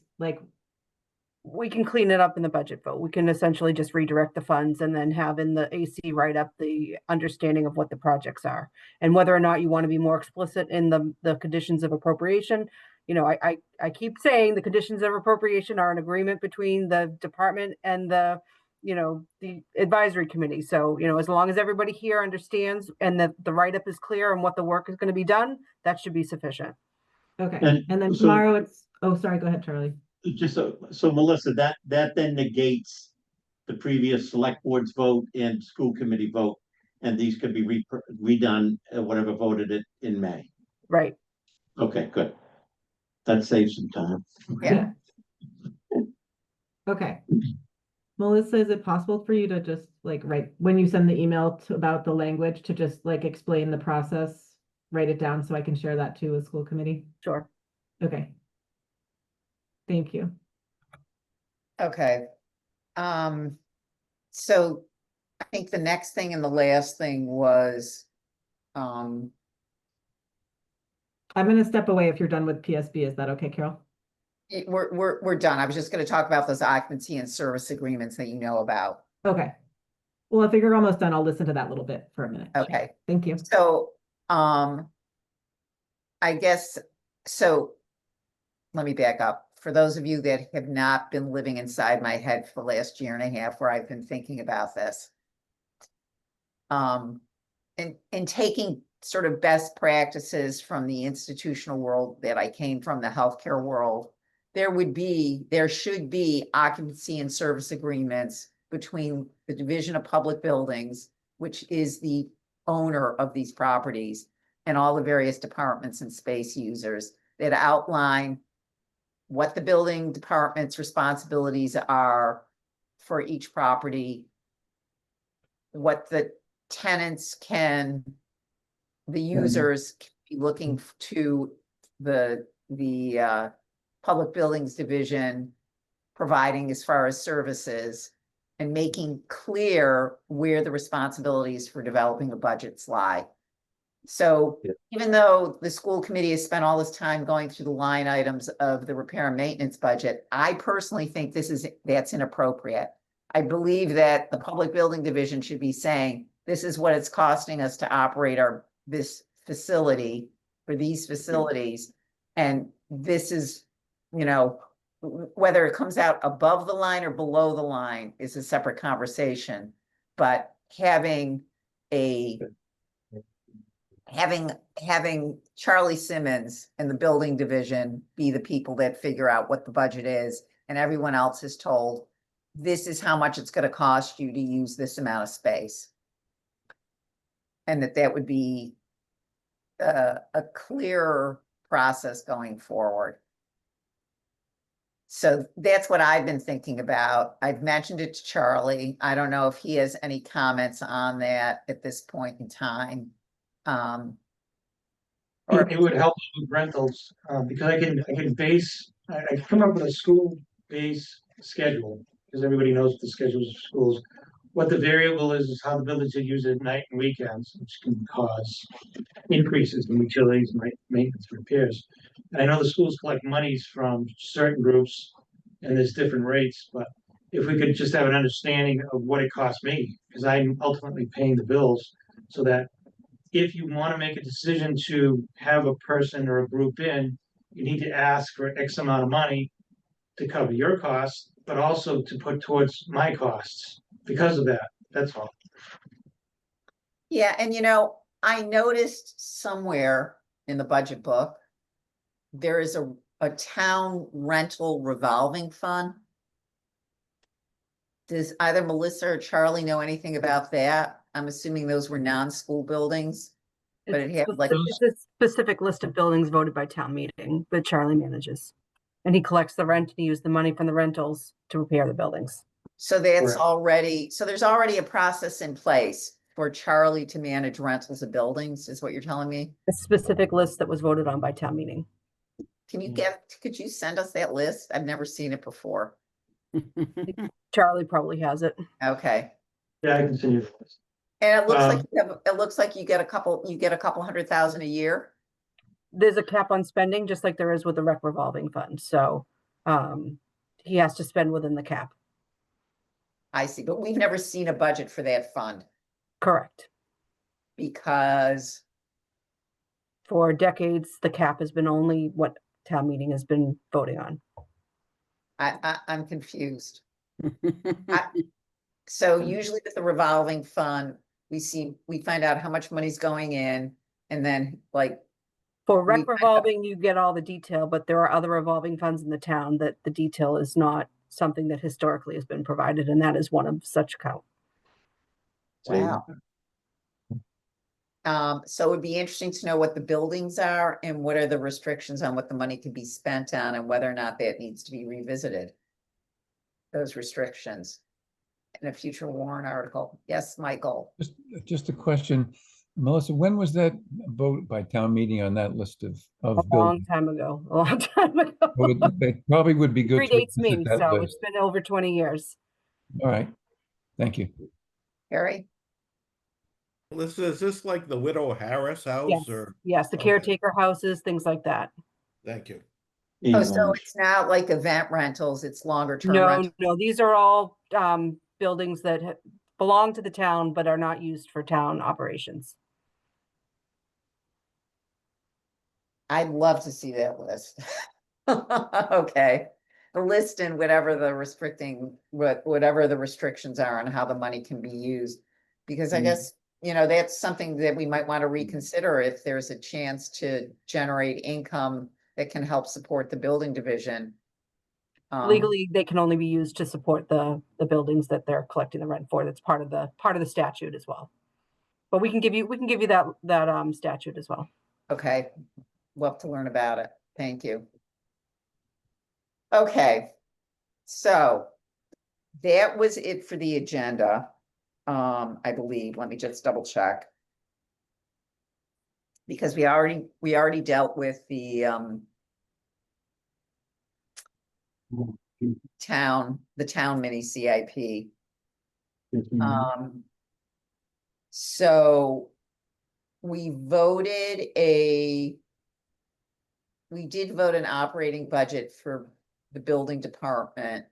We can clean it up in the budget vote. We can essentially just redirect the funds and then have in the AC write up the understanding of what the projects are. And whether or not you want to be more explicit in the conditions of appropriation. You know, I keep saying the conditions of appropriation are an agreement between the department and the advisory committee. So, as long as everybody here understands and that the write-up is clear and what the work is going to be done, that should be sufficient. Okay, And then so- tomorrow sorry, go ahead, Charlie. Just so Melissa, that then negates the previous select board's vote and school committee vote, and these could be redone, whatever voted it in May. Right. Okay, good. That saves some time. Yeah. Okay. Melissa, is it possible for you to just write, when you send the email about the language, to just explain the process, write it down so I can share that too with school committee? Sure. Okay. Thank you. Okay. So I think the next thing and the last thing was, I'm going to step away if you're done with PSB. Is that okay, Carol? we're done. I was just going to talk about those occupancy and service agreements that you know about. Okay. Well, if you're almost done, I'll listen to that little bit for a minute. Okay. Thank you. So, I guess, so let me back up. For those of you that have not been living inside my head for the last year and a half where I've been thinking about this, and taking sort of best practices from the institutional world that I came from, the healthcare world, there should be occupancy and service agreements between the Division of Public Buildings, which is the owner of these properties, and all the various departments and space users that outline what the building department's responsibilities are for each property, what the tenants the users can be looking to the Public Buildings Division providing as far as services, and making clear where the responsibilities for developing the budgets lie. So even though the school committee has spent all this time going through the line items of the repair and maintenance budget, I personally think that's inappropriate. I believe that the Public Building Division should be saying, this is what it's costing us to operate this facility for these facilities. And this is, whether it comes out above the line or below the line is a separate conversation, but having Charlie Simmons and the building division be the people that figure out what the budget is, and everyone else is told, this is how much it's going to cost you to use this amount of space. And that would be a clearer process going forward. So that's what I've been thinking about. I've mentioned it to Charlie. I don't know if he has any comments on that at this point in time. It would help with rentals, because I can come up with a school base schedule, because everybody knows the schedules of schools. What the variable is how the buildings are used at night and weekends, which can cause increases in utilities, maintenance, repairs. And I know the schools collect monies from certain groups, and there's different rates, but if we could just have an understanding of what it costs me, because I'm ultimately paying the bills, so that if you want to make a decision to have a person or a group in, you need to ask for X amount of money to cover your costs, but also to put towards my costs because of that. That's all. Yeah, and I noticed somewhere in the budget book, there is a town rental revolving fund. Does either Melissa or Charlie know anything about that? I'm assuming those were non-school buildings. But it had like, It's a specific list of buildings voted by town meeting that Charlie manages. And he collects the rent and he used the money from the rentals to repair the buildings. so that's Correct. already, so there's already a process in place for Charlie to manage rentals of buildings, is what you're telling me? A specific list that was voted on by town meeting. Could you send us that list? I've never seen it before. Charlie probably has it. Okay. Yeah, I can send you this. And it looks like Um, it looks like you get a couple $100,000 a year. There's a cap on spending, just like there is with the rec revolving fund. So he has to spend within the cap. I see, but we've never seen a budget for that fund Correct. because, For decades, the cap has been only what town meeting has been voting on. I'm confused. So usually with the revolving fund, we find out how much money's going in and then like, For rec We- revolving, you get all the detail, but there are other revolving funds in the town that the detail is not something that historically has been provided, and that is one of such account. wow. So it'd be interesting to know what the buildings are and what are the restrictions on what the money can be spent on and whether or not that needs to be revisited. Those restrictions in a future warrant article. Yes, Michael. Just a question, Melissa, when was that vote by town meeting on that list of A long buildings? time ago, a long time ago. It probably would be good to Predates me, revisit that so list. it's been over 20 years. All right, thank you. Harry? Melissa, is this like the Widow Harris house Yes, or? yes, the Okay. caretaker houses, things like that. Thank you. Oh, so it's not like event rentals, it's longer term No, rentals. no, these are all buildings that belong to the town but are not used for town operations. I'd love to see that list. Okay, the list and whatever the whatever the restrictions are on how the money can be used. Because I guess, that's something that we might want to reconsider if there's a chance to generate income that can help support the building division. Legally, they can only be used to support the buildings that they're collecting the rent for. That's part of the statute as well. But we can give you that statute as well. Okay, love to learn about it. Thank you. Okay, so that was it for the agenda. I believe, let me just double check. Because we already dealt with the town mini CIP. So we did vote an operating budget for the building department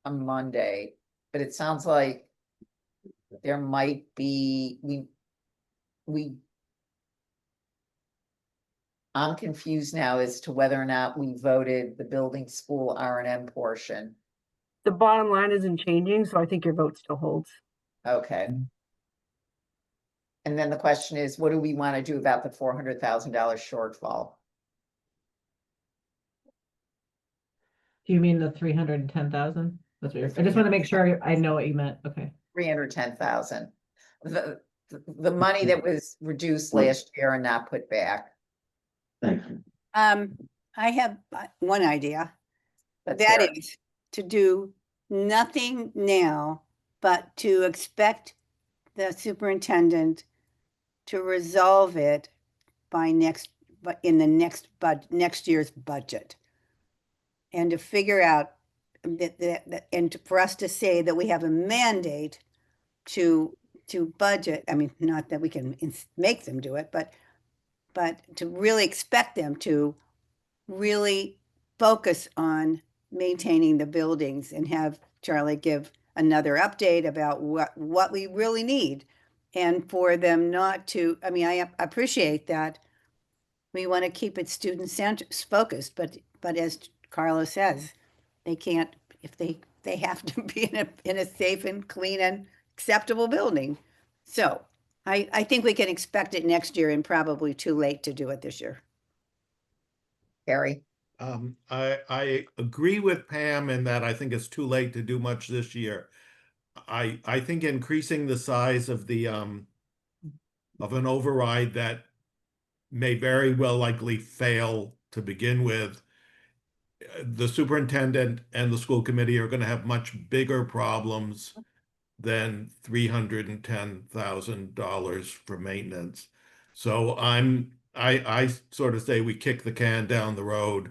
on Monday, but it sounds like there might be, I'm confused now as to whether or not we voted the building school R&M portion. The bottom line isn't changing, so I think your vote still holds. Okay. And then the question is, what do we want to do about the $400,000 shortfall? Do you mean the 310,000? That's what I just want to make sure I know what you meant. Okay. 310,000. The money that was reduced last year and not put back. Thank you. I have one idea. Let's That hear it. is to do nothing now, but to expect the superintendent to resolve it by in the next year's budget. And to figure out and for us to say that we have a mandate to budget, I mean, not that we can make them do it, but to really expect them to really focus on maintaining the buildings and have Charlie give another update about what we really need. And for them not to, I mean, I appreciate that we want to keep it student focused, but as Carlos says, they can't, if they they have to be in a safe and clean and acceptable building. So I think we can expect it next year and probably too late to do it this year. Harry? I agree with Pam in that I think it's too late to do much this year. I think increasing the size of the of an override that may very well likely fail to begin with, the superintendent and the school committee are going to have much bigger problems than $310,000 for maintenance. So I sort of say we kick the can down the road.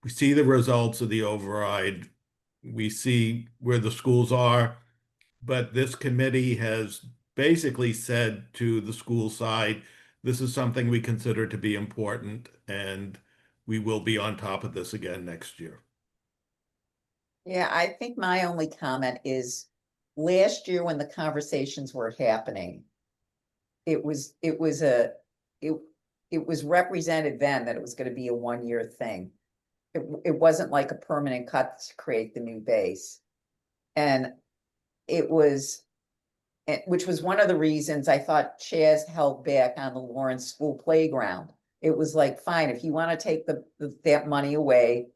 We see the results of the override. We see where the schools are, but this committee has basically said to the school side, this is something we consider to be important, and we will be on top of this again next year. Yeah, I think my only comment is last year when the conversations were happening, it was represented then that it was going to be a 1-year thing. It wasn't like a permanent cut to create the new base. And it was, which was one of the reasons I thought Chaz held back on the Lawrence School playground. It was like, fine, if you want to take that money away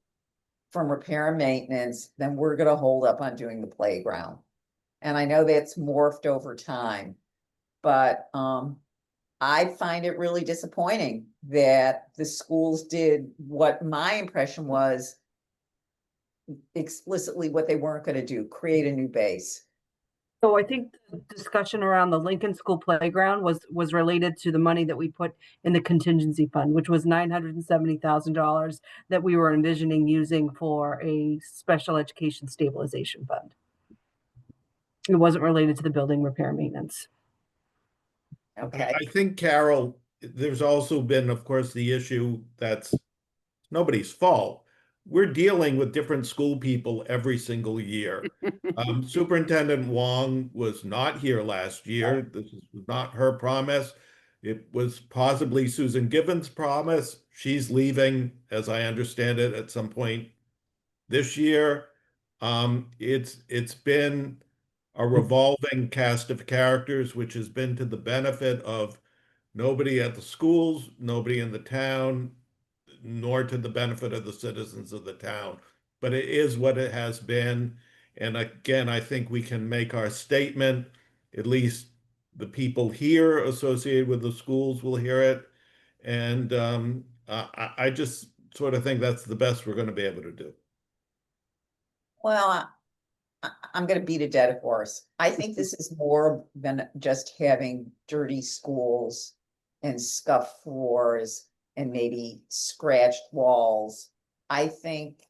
from repair and maintenance, then we're going to hold up on doing the playground. And I know that's morphed over time, but I find it really disappointing that the schools did what my impression was explicitly what they weren't going to do, create a new base. So I think the discussion around the Lincoln School playground was related to the money that we put in the contingency fund, which was $970,000 that we were envisioning using for a special education stabilization fund. It wasn't related to the building repair and maintenance. Okay. I think, Carol, there's also been, of course, the issue that's nobody's fault. We're dealing with different school people every single year. Superintendent Wong was not here last year. This was not her promise. It was possibly Susan Gibbons' promise. She's leaving, as I understand it, at some point this year. It's been a revolving cast of characters, which has been to the benefit of nobody at the schools, nobody in the town, nor to the benefit of the citizens of the town. But it is what it has been. And again, I think we can make our statement, at least the people here associated with the schools will hear it. And I just sort of think that's the best we're going to be able to do. Well, I'm going to beat a dead horse. I think this is more than just having dirty schools and scuffed floors and maybe scratched walls. I think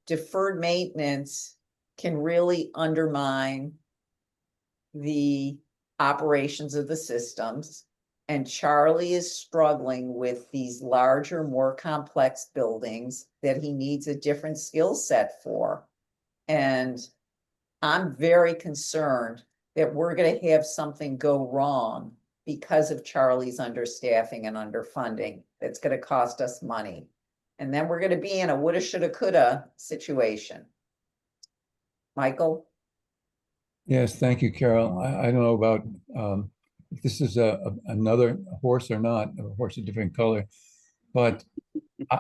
deferred maintenance can really undermine the operations of the systems. And Charlie is struggling with these larger, more complex buildings that he needs a different skill set for. And I'm very concerned that we're going to have something go wrong because of Charlie's understaffing and underfunding. That's going to cost us money. And then we're going to be in a woulda, shoulda, coulda situation. Michael? Yes, thank you, Carol. I don't know about if this is another horse or not, a horse of different color, but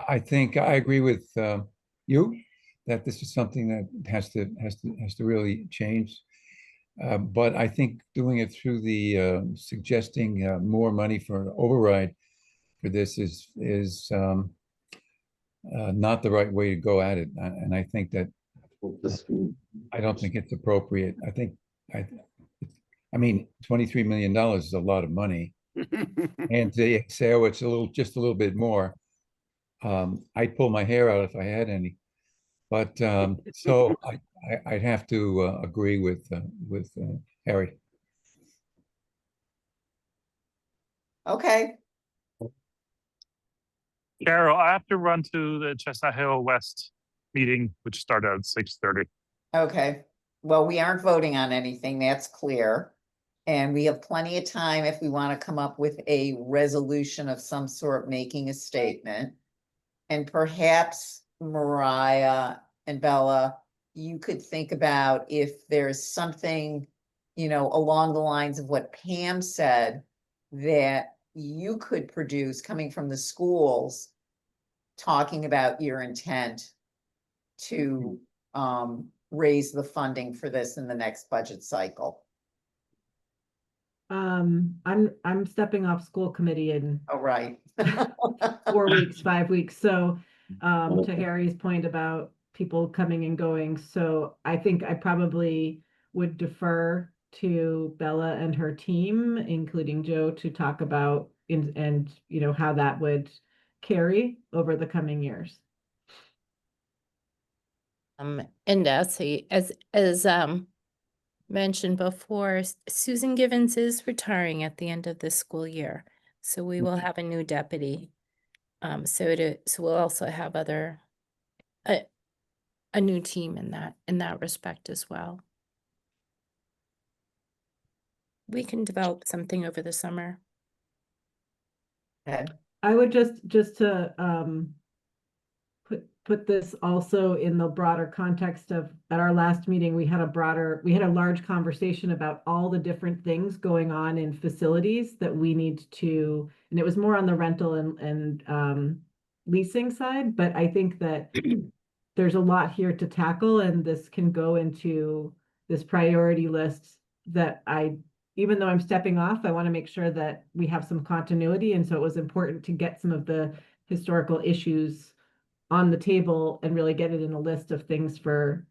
I think I agree with you that this is something that has to really change. But I think doing it through the suggesting more money for override for this is not the right way to go at it, and I think that I don't think it's appropriate. I mean, $23 million is a lot of money, and to say, oh, it's just a little bit more. I'd pull my hair out if I had any, but so I'd have to agree with Harry. Okay. Carol, I have to run to the Chestnut Hill West meeting, which started at 6:30. Okay. Well, we aren't voting on anything, that's clear. And we have plenty of time if we want to come up with a resolution of some sort, making a statement. And perhaps Mariah and Bella, you could think about if there's something, along the lines of what Pam said, that you could produce coming from the schools, talking about your intent to raise the funding for this in the next budget cycle. I'm stepping off school committee in Oh, right. 4 weeks, 5 weeks. So, to Harry's point about people coming and going. So I think I probably would defer to Bella and her team, including Joe, to talk about and how that would carry over the coming years. And as mentioned before, Susan Givens is retiring at the end of this school year. So we will have a new deputy. So we'll also have a new team in that respect as well. We can develop something over the summer. Okay. I would just to put this also in the broader context of, at our last meeting, we had a large conversation about all the different things going on in facilities that we need to, and it was more on the rental and leasing side, but I think that there's a lot here to tackle, and this can go into this priority list that even though I'm stepping off, I want to make sure that we have some continuity. And so it was important to get some of the historical issues on the table and really get it in a list of things for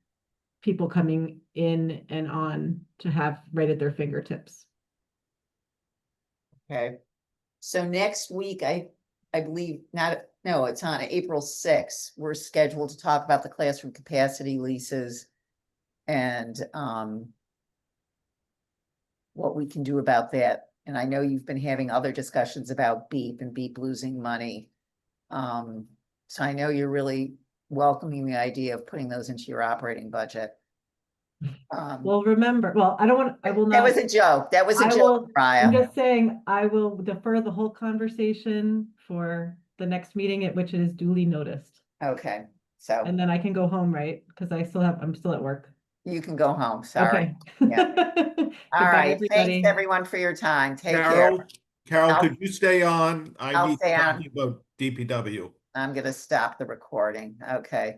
people coming in and on to have right at their fingertips. Okay. So next week, I believe it's on April 6th. We're scheduled to talk about the classroom capacity leases and what we can do about that. And I know you've been having other discussions about BEEP and BEEP losing money. So I know you're really welcoming the idea of putting those into your operating budget. Well, remember, I will not. That was a joke. That was a joke, I'm Mariah. just saying, I will defer the whole conversation for the next meeting at which it is duly noticed. Okay, so And then I can go home, right? Because I'm still at work. you can go home. Sorry. Okay. Yeah. All Goodbye, right. everybody. Thanks, everyone, for your time. Take Carol, care. Carol, I'll- could you stay on? I I'll need stay to on. talk about DPW. I'm gonna stop the recording. Okay.